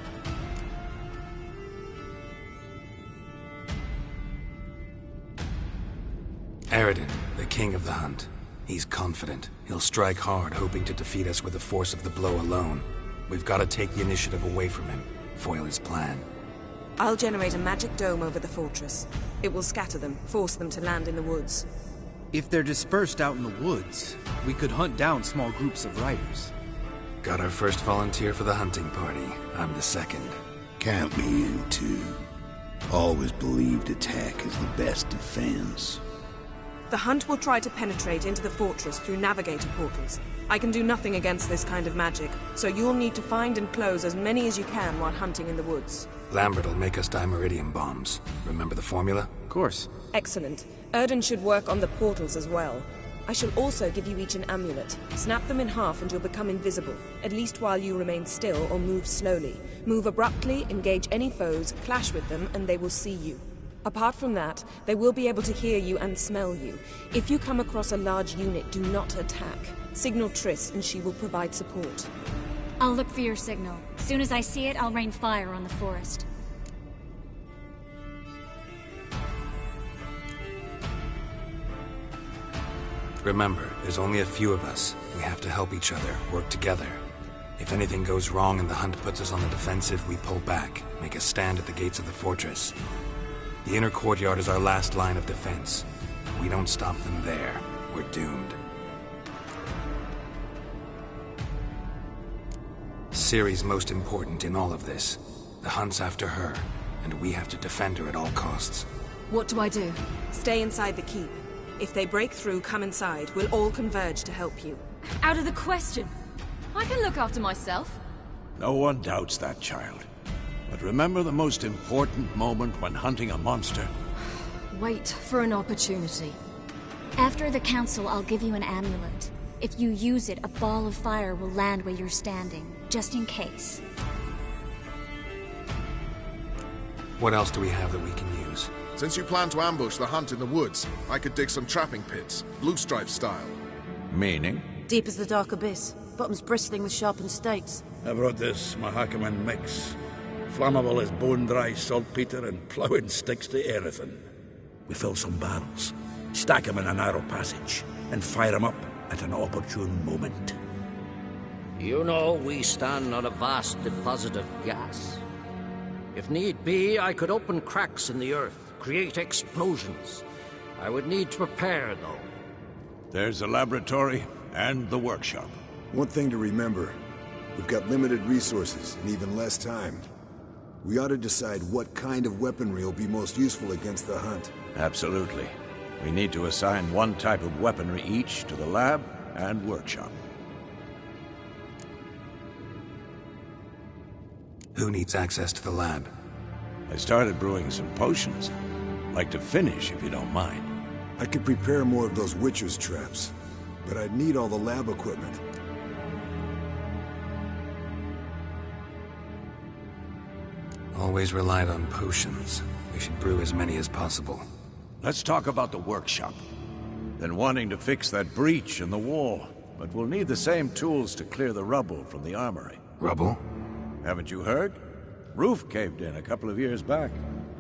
Eredin, the king of the hunt. He's confident. He'll strike hard, hoping to defeat us with the force of the blow alone. We've got to take the initiative away from him, foil his plan. I'll generate a magic dome over the fortress. It will scatter them, force them to land in the woods. If they're dispersed out in the woods, we could hunt down small groups of riders. Got our first volunteer for the hunting party. I'm the second. Count me in, too. Always believed attack is the best defense. The hunt will try to penetrate into the fortress through navigator portals. I can do nothing against this kind of magic, so you'll need to find and close as many as you can while hunting in the woods. Lambert will make us dimeridium bombs. Remember the formula? Of course. Excellent. Erden should work on the portals as well. I shall also give you each an amulet. Snap them in half and you'll become invisible, at least while you remain still or move slowly. Move abruptly, engage any foes, clash with them, and they will see you. Apart from that, they will be able to hear you and smell you. If you come across a large unit, do not attack. Signal Triss and she will provide support. I'll look for your signal. As soon as I see it, I'll rain fire on the forest. Remember, there's only a few of us. We have to help each other, work together. If anything goes wrong and the hunt puts us on the defensive, we pull back, make a stand at the gates of the fortress. The inner courtyard is our last line of defense. If we don't stop them there, we're doomed. Ciri's most important in all of this. The hunt's after her, and we have to defend her at all costs. What do I do? Stay inside the keep. If they break through, come inside. We'll all converge to help you. Out of the question. I can look after myself. No one doubts that, child. But remember the most important moment when hunting a monster? Wait for an opportunity. After the council, I'll give you an amulet. If you use it, a ball of fire will land where you're standing, just in case. What else do we have that we can use? Since you plan to ambush the hunt in the woods, I could dig some trapping pits, blue stripe style. Meaning? Deep as the dark abyss, bottoms bristling with sharpened stakes. I brought this Mahakaman mix. Flammable as bone-dry saltpeter and ploughing sticks to everything. We fill some barrels, stack them in a narrow passage, and fire them up at an opportune moment. You know, we stand on a vast deposit of gas. If need be, I could open cracks in the earth, create explosions. I would need to prepare, though. There's the laboratory and the workshop. One thing to remember, we've got limited resources and even less time. We ought to decide what kind of weaponry will be most useful against the hunt. Absolutely. We need to assign one type of weaponry each to the lab and workshop. Who needs access to the lab? I started brewing some potions. Like to finish, if you don't mind. I could prepare more of those Witcher's traps, but I'd need all the lab equipment. Always relied on potions. We should brew as many as possible. Let's talk about the workshop. Been wanting to fix that breach in the wall, but we'll need the same tools to clear the rubble from the armory. Rubble? Haven't you heard? Roof caved in a couple of years back.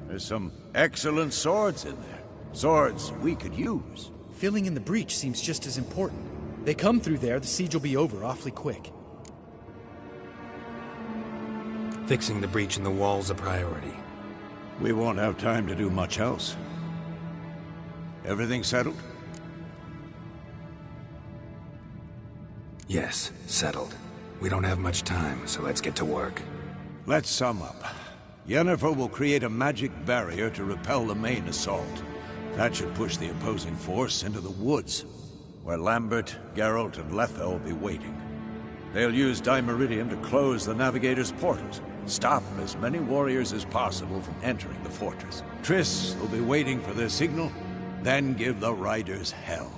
There's some excellent swords in there. Swords we could use. Filling in the breach seems just as important. They come through there, the siege will be over awfully quick. Fixing the breach in the wall's a priority. We won't have time to do much else. Everything settled? Yes, settled. We don't have much time, so let's get to work. Let's sum up. Yennefer will create a magic barrier to repel the main assault. That should push the opposing force into the woods, where Lambert, Geralt, and Letha will be waiting. They'll use Dimeridium to close the Navigator's portals, stop as many warriors as possible from entering the fortress. Triss will be waiting for their signal, then give the riders hell.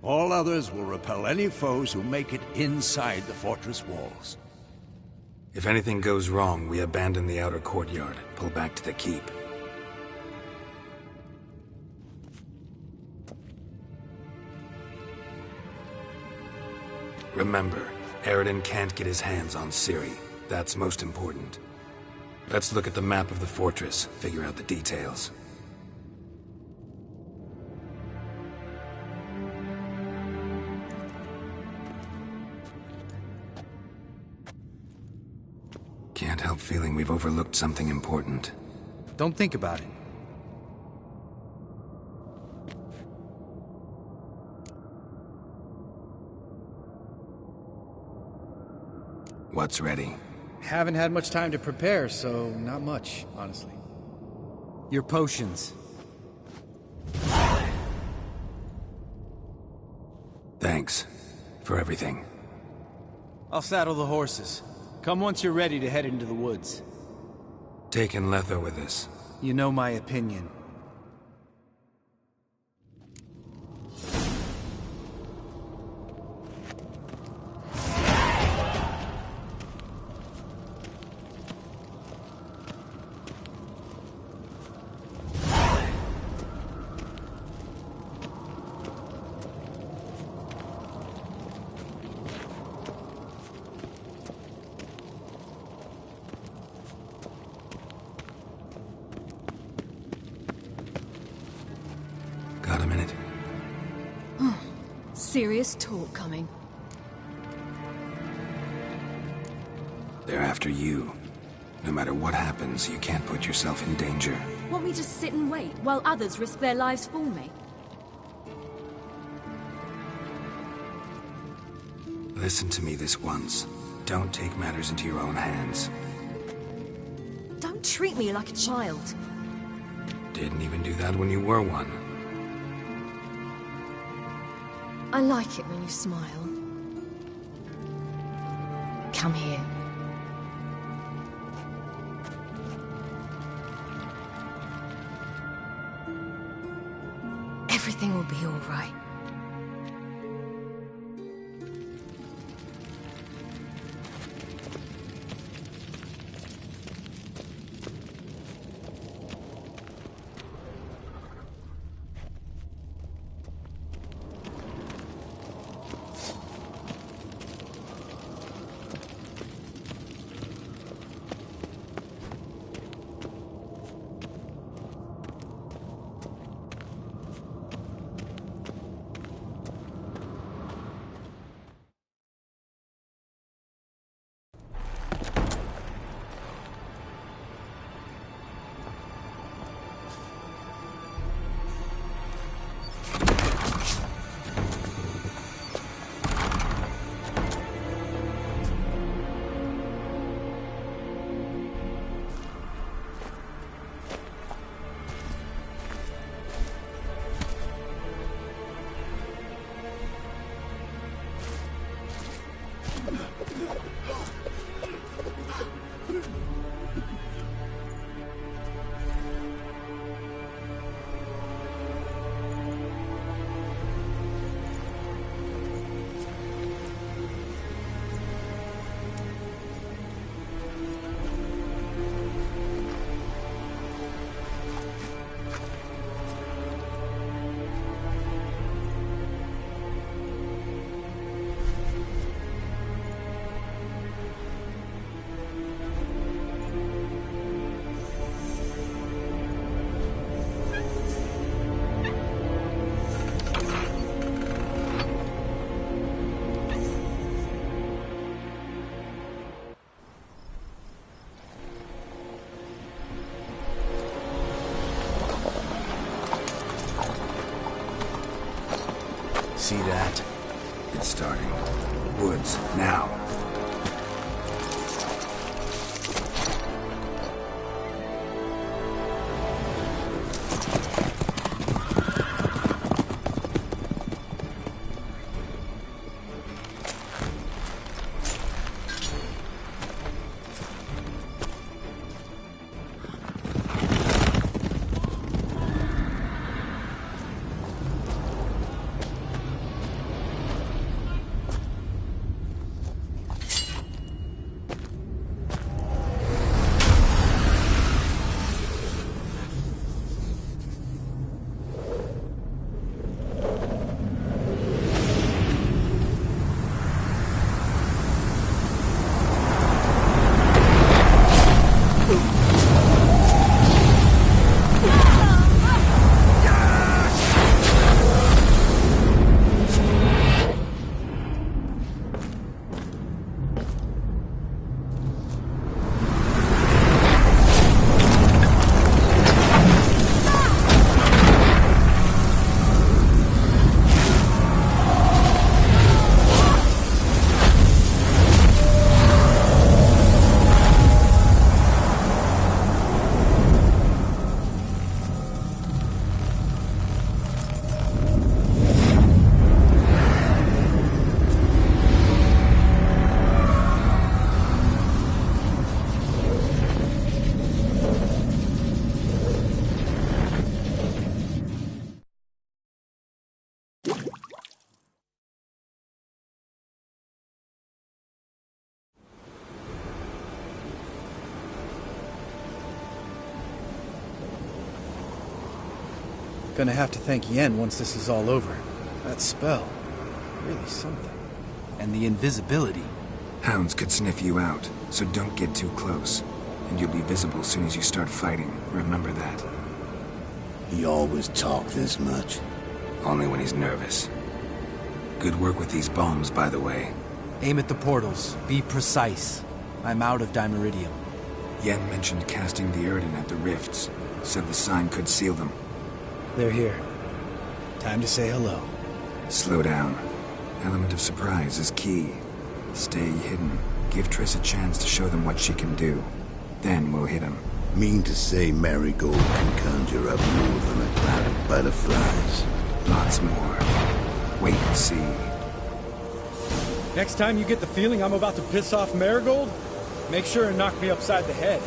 All others will repel any foes who make it inside the fortress walls. If anything goes wrong, we abandon the outer courtyard, pull back to the keep. Remember, Eridan can't get his hands on Ciri. That's most important. Let's look at the map of the fortress, figure out the details. feeling we've overlooked something important. Don't think about it. What's ready? Haven't had much time to prepare, so not much, honestly. Your potions. Thanks for everything. I'll saddle the horses. Come once you're ready to head into the woods. Taking Letho with us. You know my opinion. Got a minute? Serious talk coming. They're after you. No matter what happens, you can't put yourself in danger. Want me to sit and wait while others risk their lives for me? Listen to me this once. Don't take matters into your own hands. Don't treat me like a child. Didn't even do that when you were one. I like it when you smile. Come here. Everything will be all right. See that? It's starting. Woods, now. Gonna have to thank Yen once this is all over. That spell, really something. And the invisibility. Hounds could sniff you out, so don't get too close. And you'll be visible soon as you start fighting. Remember that. He always talk this much? Only when he's nervous. Good work with these bombs, by the way. Aim at the portals. Be precise. I'm out of Dimeridium. Yen mentioned casting the Erden at the rifts. Said the sign could seal them. They're here. Time to say hello. Slow down. Element of surprise is key. Stay hidden. Give Triss a chance to show them what she can do. Then we'll hit him. Mean to say Marigold can conjure up more than a cloud of butterflies? Lots more. Wait and see. Next time you get the feeling I'm about to piss off Marigold, make sure and knock me upside the head.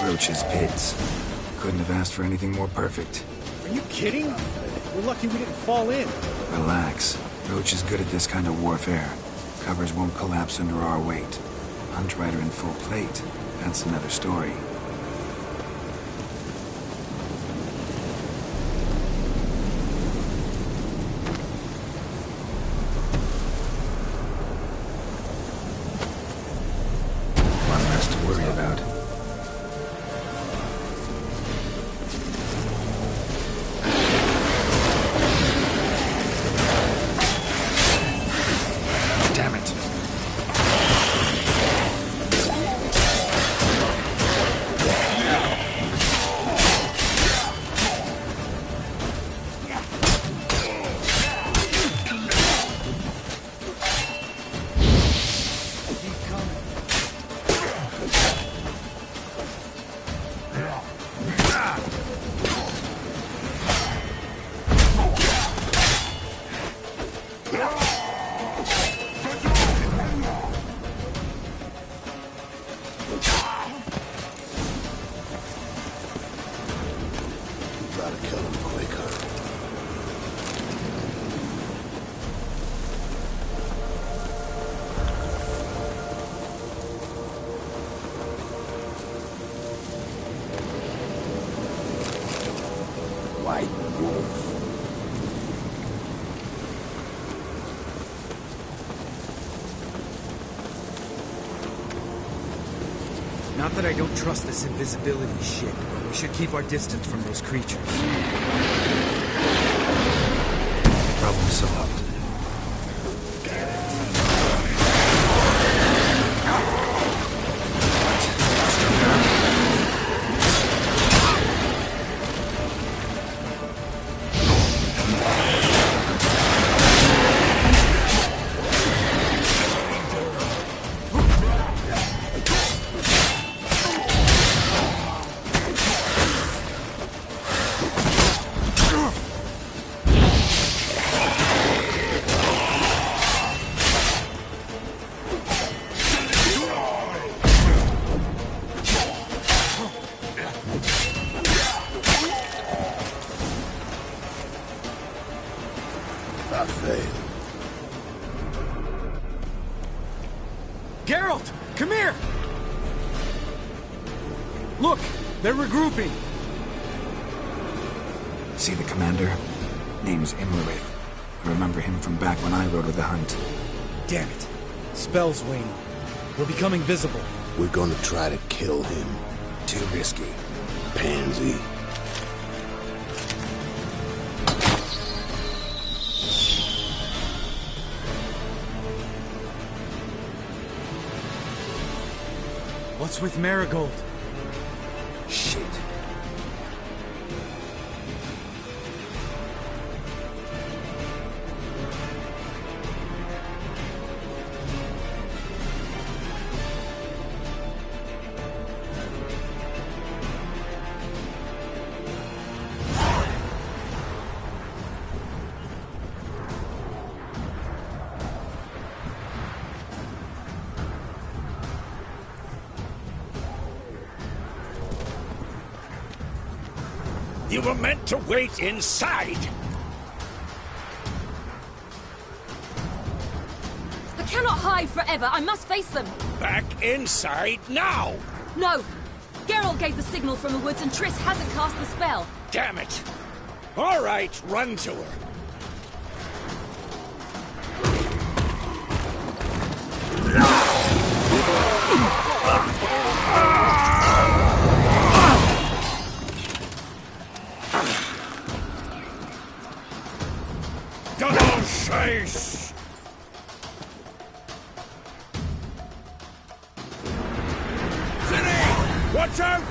Roach's pits. Couldn't have asked for anything more perfect. Are you kidding? We're lucky we didn't fall in. Relax. Roach is good at this kind of warfare. Covers won't collapse under our weight. Hunt Rider in full plate. That's another story. One less to worry about. Damn it. Gotta kill him quicker. White wolf. that I don't trust this invisibility shit, but we should keep our distance from those creatures. Problem solved. Geralt! Come here! Look! They're regrouping! See the commander? Name's Imlerith. I remember him from back when I rode with the hunt. Damn it. Spell's waning. We're becoming visible. We're gonna try to kill him. Too risky. Pansy. What's with Marigold? Shit. You were meant to wait inside! I cannot hide forever. I must face them. Back inside now! No! Geralt gave the signal from the woods and Triss hasn't cast the spell. Damn it! All right, run to her. Double chase! Zinni! Watch out!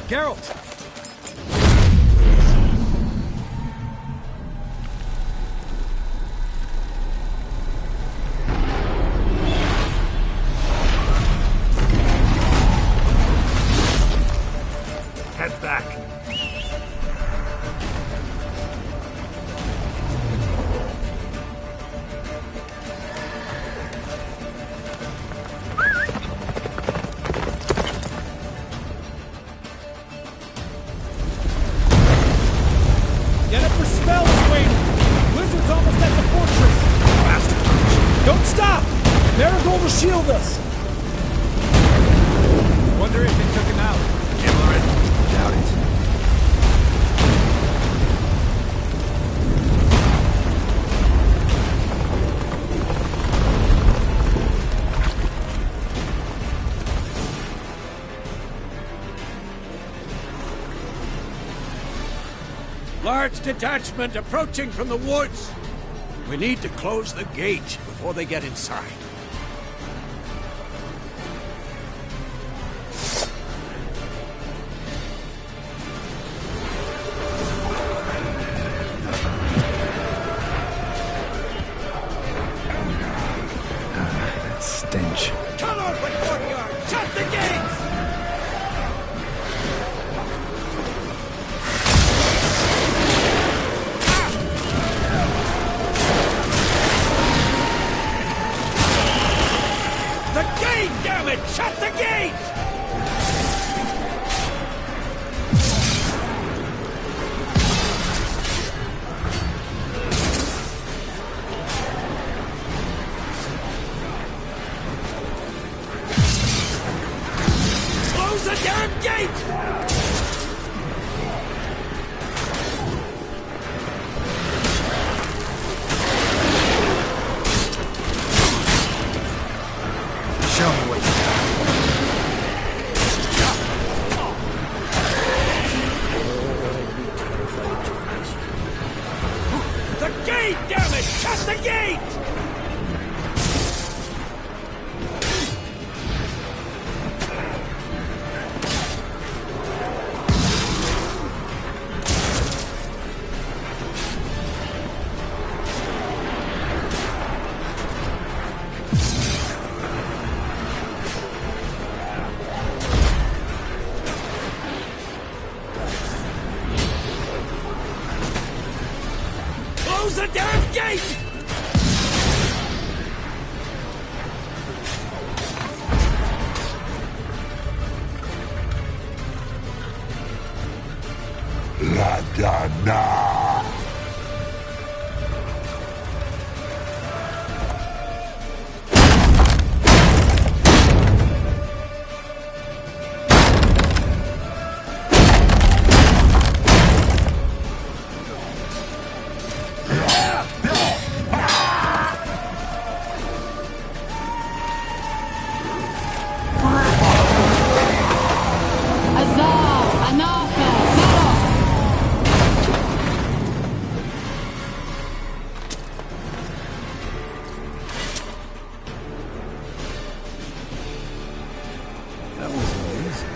Geralt! Stop! Marigold will shield us! Wonder if it took him out. Killer it. Doubt it. Large detachment approaching from the woods. We need to close the gate before they get inside. That stench. Come out the courtyard! Shut the gates! The gate, damn it! Shut the gate! Close the damn gate! Show me what you got. The gate, damn it! Shut the gate! Close the damn gate! La Dana! That was amazing.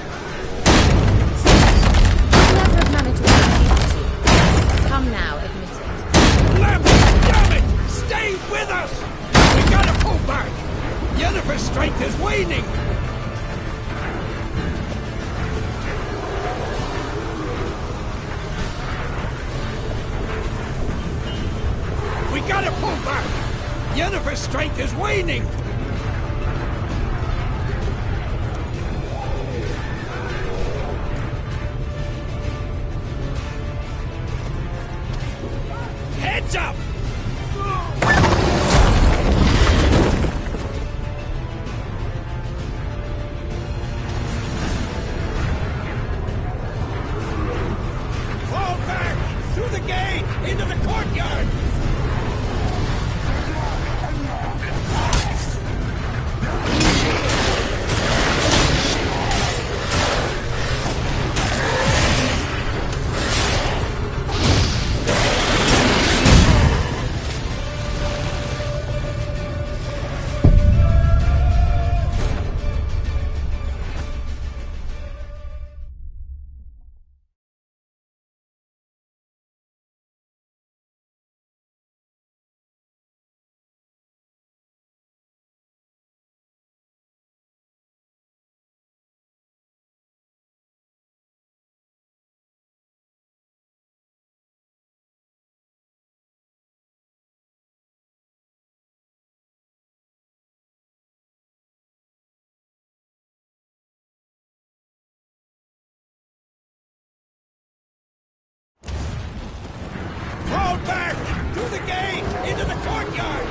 Never have managed to keep you. Come now, admit it. Lambert, damn it! Stay with us! We gotta pull back! Yennefer's strength is waning! We gotta pull back! Yennefer's strength is waning! Heads up! Fall back! Through the gate! Into the courtyard! Fall back! Through the gate! Into the courtyard!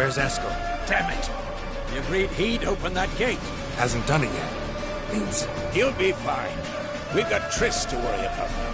Where's Eskel? Damn it! He agreed he'd open that gate. Hasn't done it yet. Means... He'll be fine. We've got Triss to worry about now.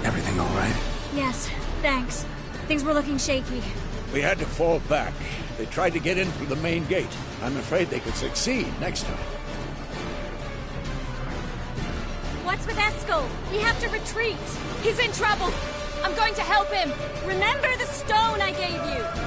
Everything all right? Yes, thanks. Things were looking shaky. We had to fall back. They tried to get in through the main gate. I'm afraid they could succeed next time. What's with Eskel? We have to retreat. He's in trouble. I'm going to help him. Remember the stone I gave you.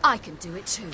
I can do it too.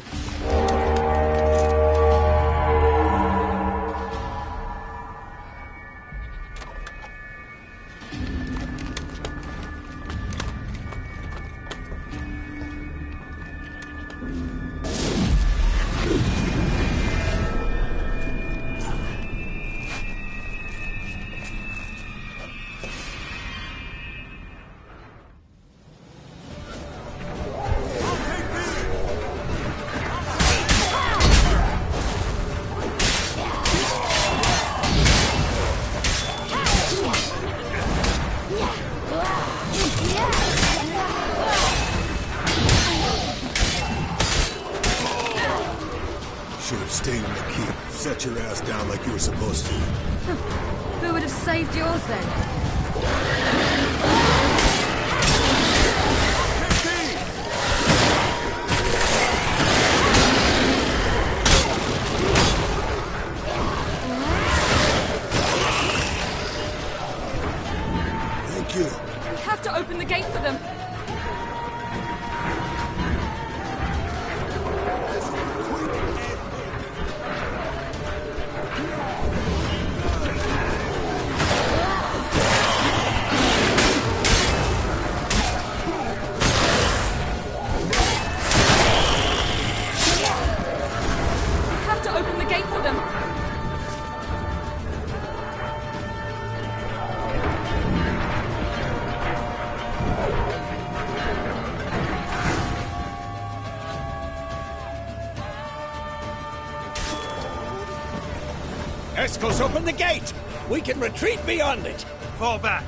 Should have stayed in the keep. Set your ass down like you were supposed to. Who would have saved yours then? Thank you. We have to open the gate for them. Escos, open the gate! We can retreat beyond it! Fall back.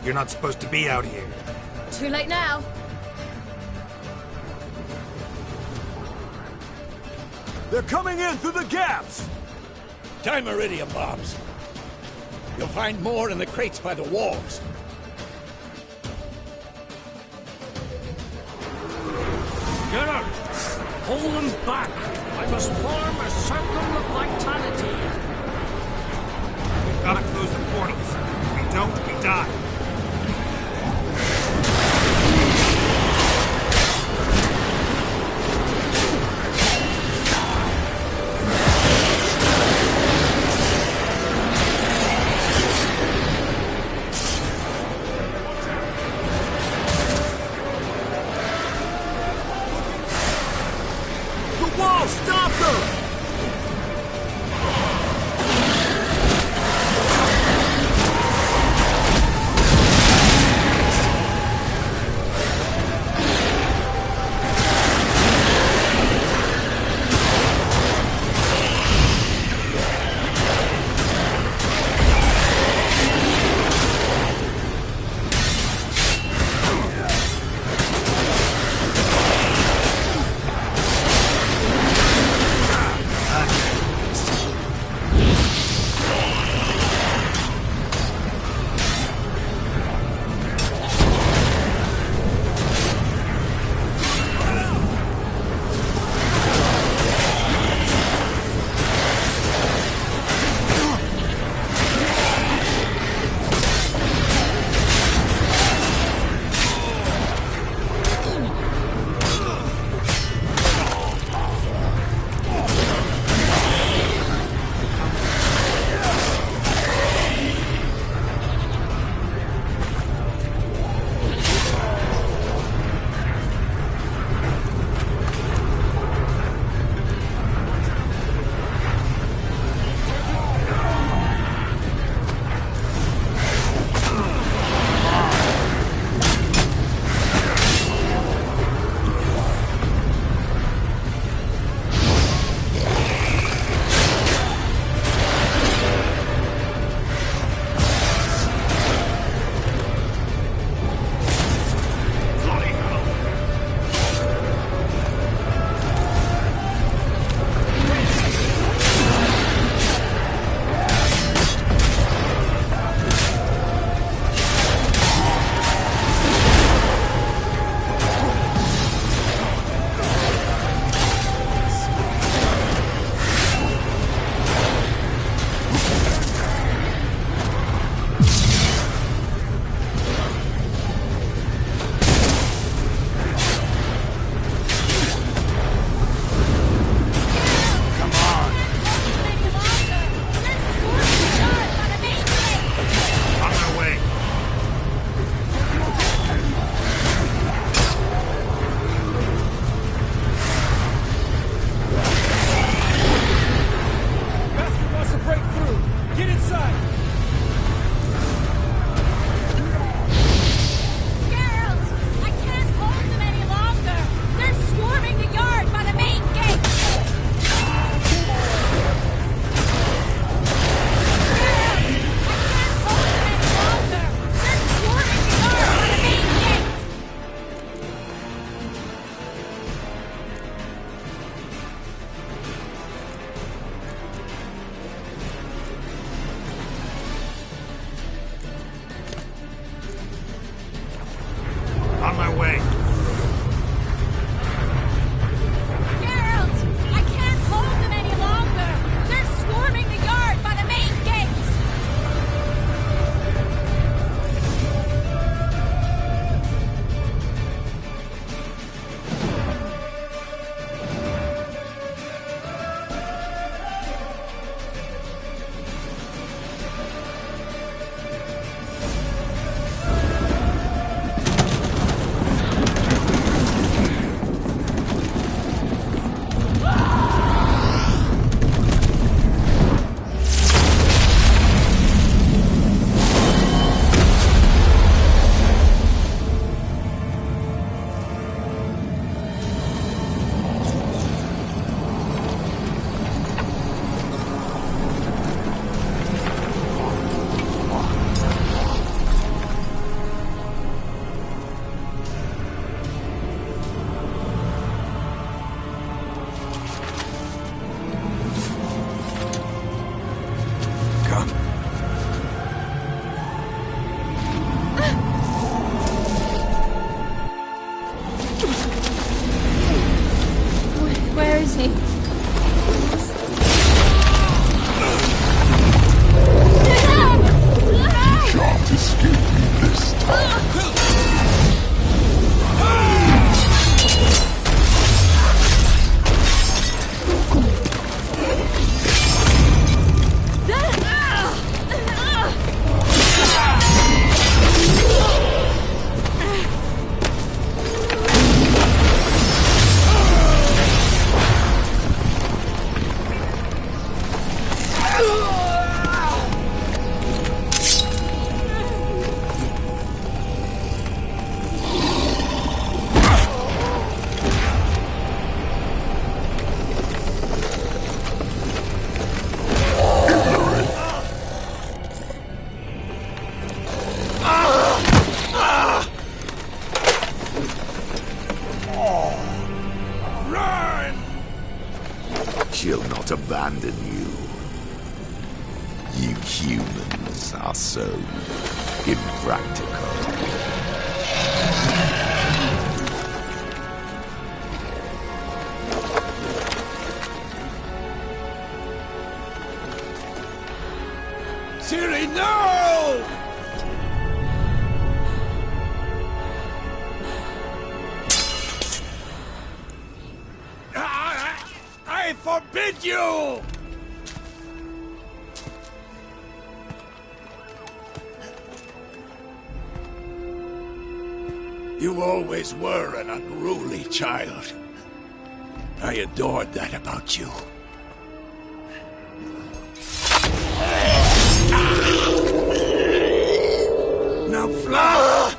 You're not supposed to be out here. Too late now. They're coming in through the gaps! Dimeridium bombs. You'll find more in the crates by the walls. Get out! Hold them back! I must form a circle of vitality. We've got to close the portals. If we don't, we die. Stop them! fighting. Shan't escape me this time. She'll not abandon you. You humans are so impractical. Ciri, no! I forbid you! You always were an unruly child. I adored that about you. Now fly!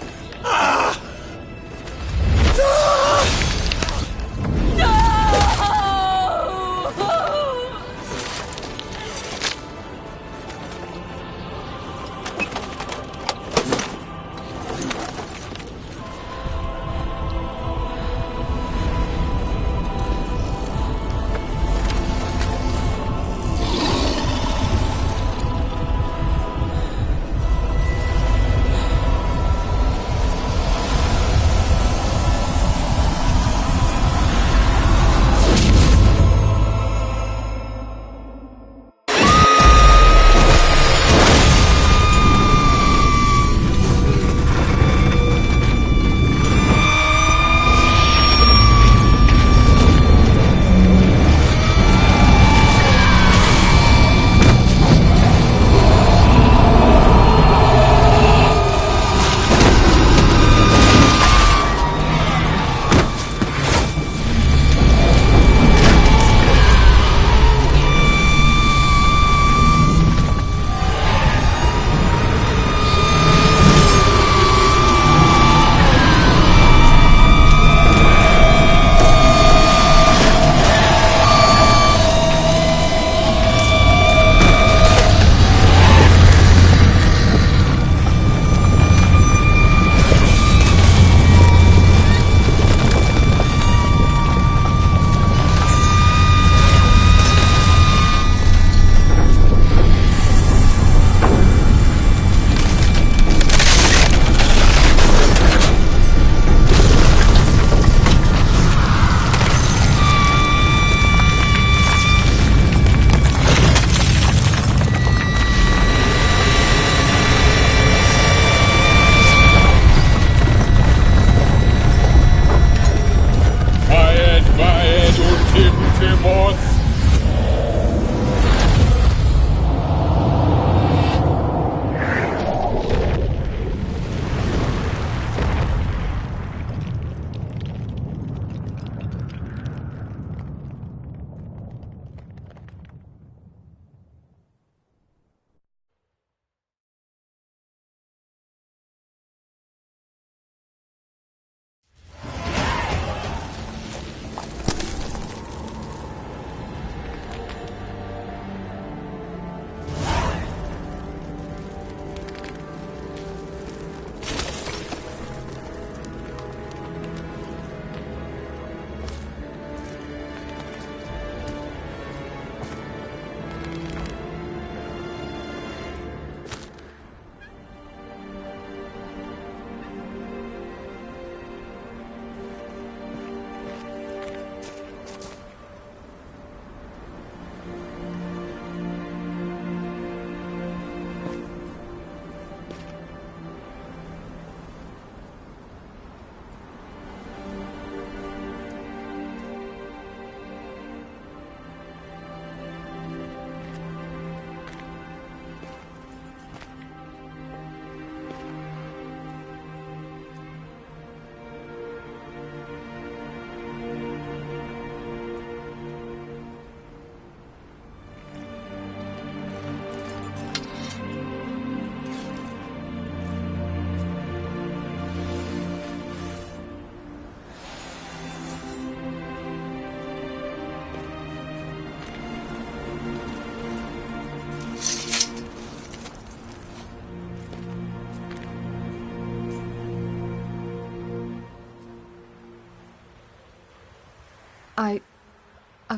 I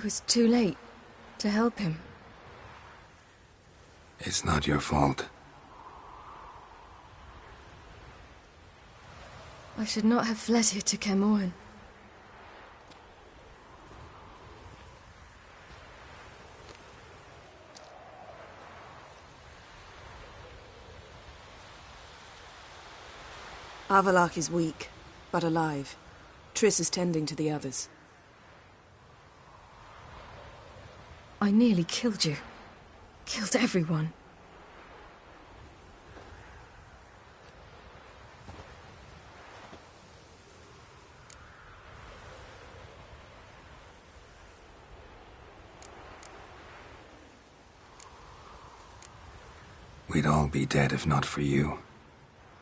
was too late to help him. It's not your fault. I should not have fled here to Kermoran. Avallac'h is weak, but alive. Triss is tending to the others. I nearly killed you. Killed everyone. We'd all be dead if not for you.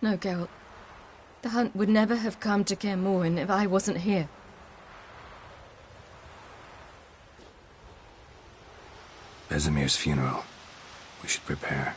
No, Geralt. The hunt would never have come to Kermoran if I wasn't here. Vesemir's funeral. We should prepare.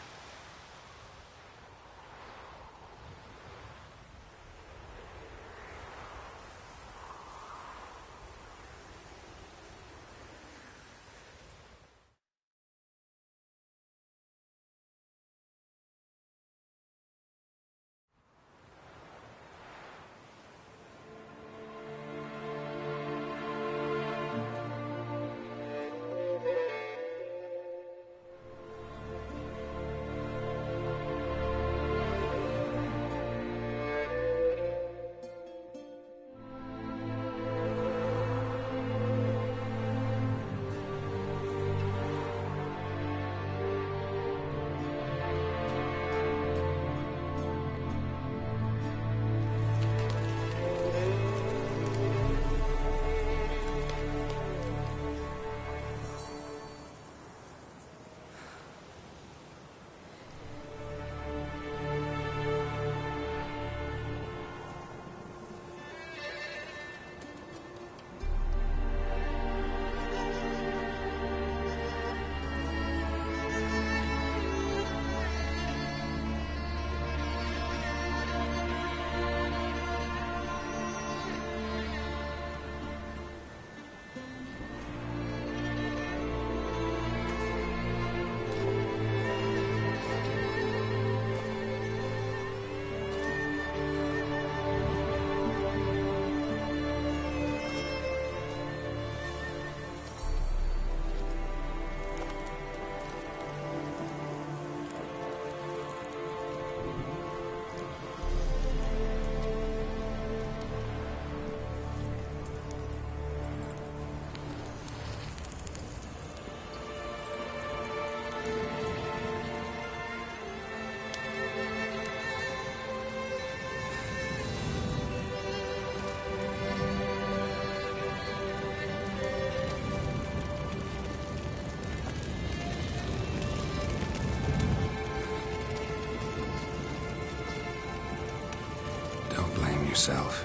Don't blame yourself.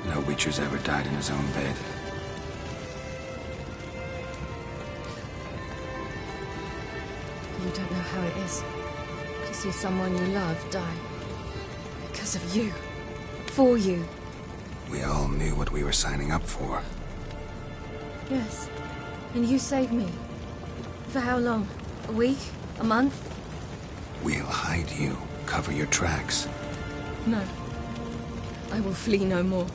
No Witcher's ever died in his own bed. You don't know how it is to see someone you love die. Because of you. For you. We all knew what we were signing up for. Yes. And you saved me. For how long? A week? A month? We'll hide you. Cover your tracks. No. I will flee no more.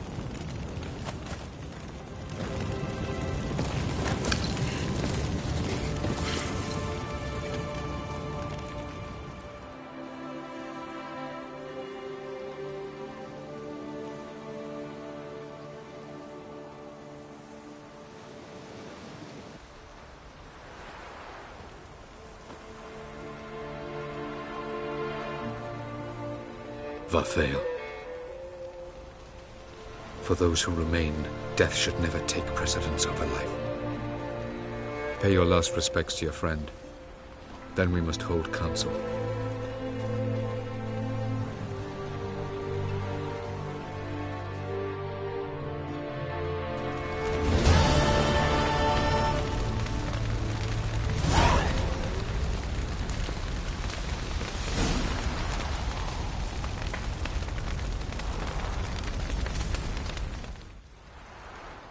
Varthael. For those who remain, death should never take precedence over life. Pay your last respects to your friend. Then we must hold council.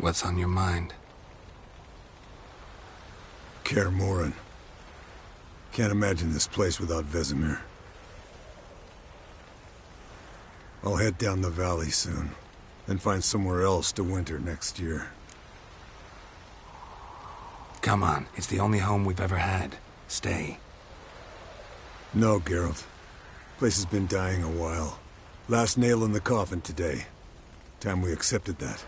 What's on your mind? Kaer Morhen. Can't imagine this place without Vesemir. I'll head down the valley soon, then find somewhere else to winter next year. Come on, it's the only home we've ever had. Stay. No, Geralt. Place has been dying a while. Last nail in the coffin today. Time we accepted that.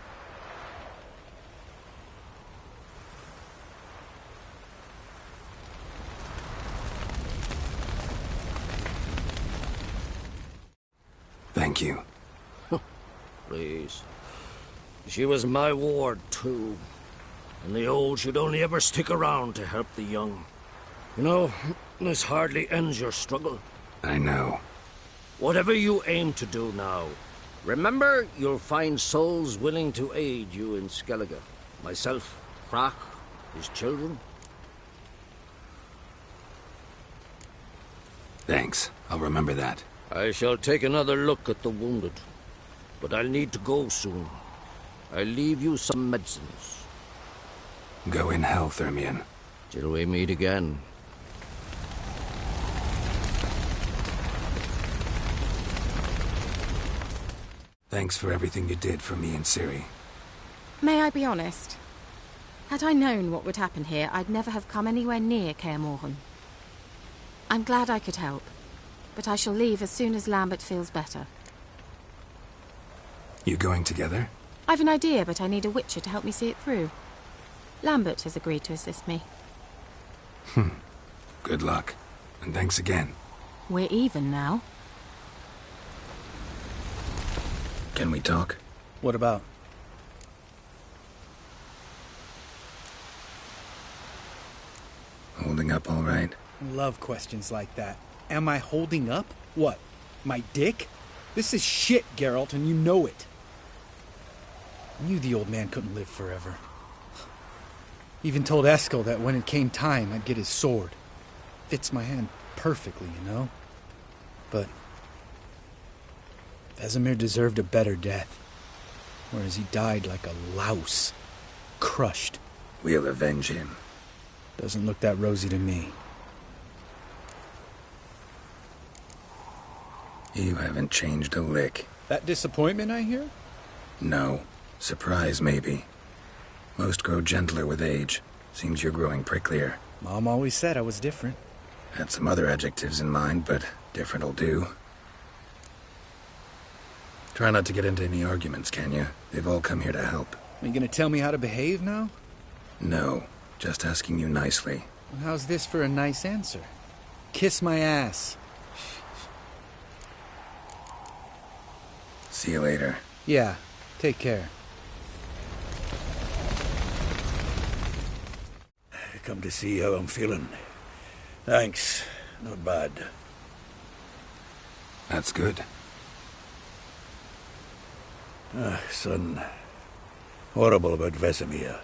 Thank you. Please. She was my ward, too. And the old should only ever stick around to help the young. You know, this hardly ends your struggle. I know. Whatever you aim to do now, remember you'll find souls willing to aid you in Skellige. Myself, Crach, his children. Thanks. I'll remember that. I shall take another look at the wounded. But I'll need to go soon. I'll leave you some medicines. Go in health, Ermion. Till we meet again. Thanks for everything you did for me and Ciri. May I be honest? Had I known what would happen here, I'd never have come anywhere near Kaer Morhen. I'm glad I could help, but I shall leave as soon as Lambert feels better. You going together? I've an idea, but I need a witcher to help me see it through. Lambert has agreed to assist me. Good luck. And thanks again. We're even now. Can we talk? What about? Holding up all right? Love questions like that. Am I holding up? What? My dick? This is shit, Geralt, and you know it. I knew the old man couldn't live forever. Even told Eskel that when it came time, I'd get his sword. Fits my hand perfectly, you know? But Vesemir deserved a better death. Whereas he died like a louse. Crushed. We'll avenge him. Doesn't look that rosy to me. You haven't changed a lick. That disappointment I hear? No. Surprise, maybe. Most grow gentler with age. Seems you're growing pricklier. Mom always said I was different. Had some other adjectives in mind, but different'll do. Try not to get into any arguments, can you? They've all come here to help. Are you gonna tell me how to behave now? No. Just asking you nicely. Well, how's this for a nice answer? Kiss my ass. See you later. Yeah, take care. Come to see how I'm feeling. Thanks. Not bad. That's good. Son. Horrible about Vesemir.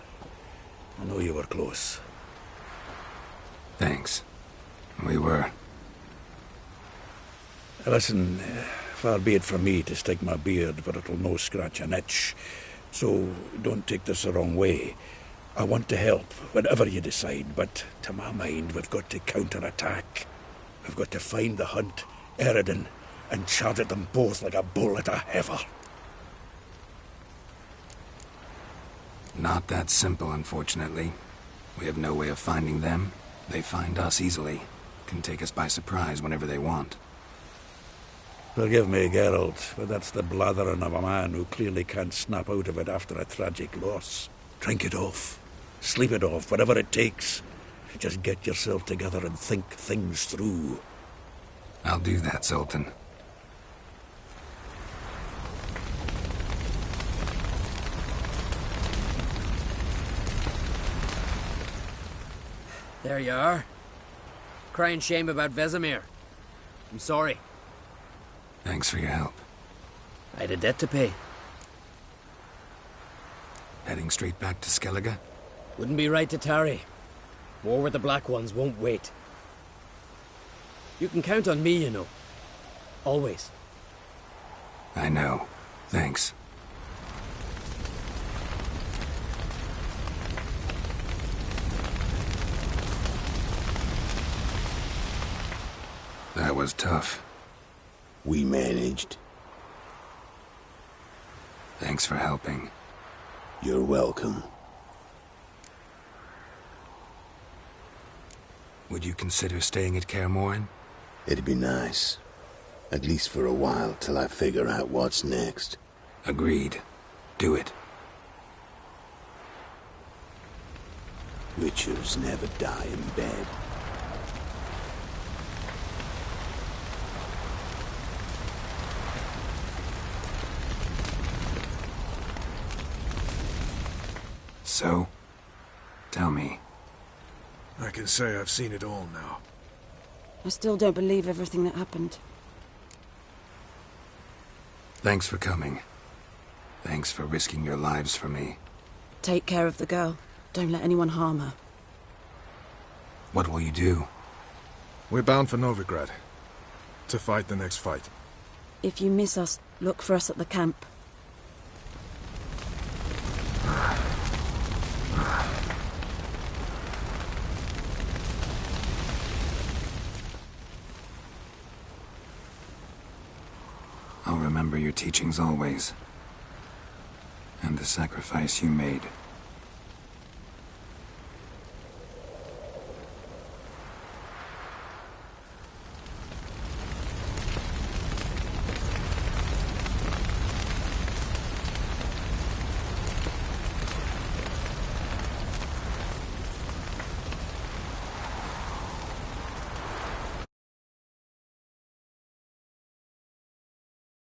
I know you were close. Thanks. We were. Listen, far be it from me to stick my beard, but it'll no scratch an itch. So don't take this the wrong way. I want to help, whatever you decide, but to my mind, we've got to counterattack. We've got to find the Hunt, Eredin, and charge at them both like a bull at a heifer. Not that simple, unfortunately. We have no way of finding them. They find us easily. Can take us by surprise whenever they want. Forgive me, Geralt, but that's the blathering of a man who clearly can't snap out of it after a tragic loss. Drink it off. Sleep it off, whatever it takes. Just get yourself together and think things through. I'll do that, Sultan. There you are. Crying shame about Vesemir. I'm sorry. Thanks for your help. I had a debt to pay. Heading straight back to Skellige? Wouldn't be right to tarry. War with the Black Ones won't wait. You can count on me, you know. Always. I know. Thanks. was tough. We managed. Thanks for helping. You're welcome. Would you consider staying at Kaer Morhen? It'd be nice. At least for a while, till I figure out what's next. Agreed. Do it. Witchers never die in bed. So? Tell me. I can say I've seen it all now. I still don't believe everything that happened. Thanks for coming. Thanks for risking your lives for me. Take care of the girl. Don't let anyone harm her. What will you do? We're bound for Novigrad. To fight the next fight. If you miss us, look for us at the camp. I'll remember your teachings always. And the sacrifice you made.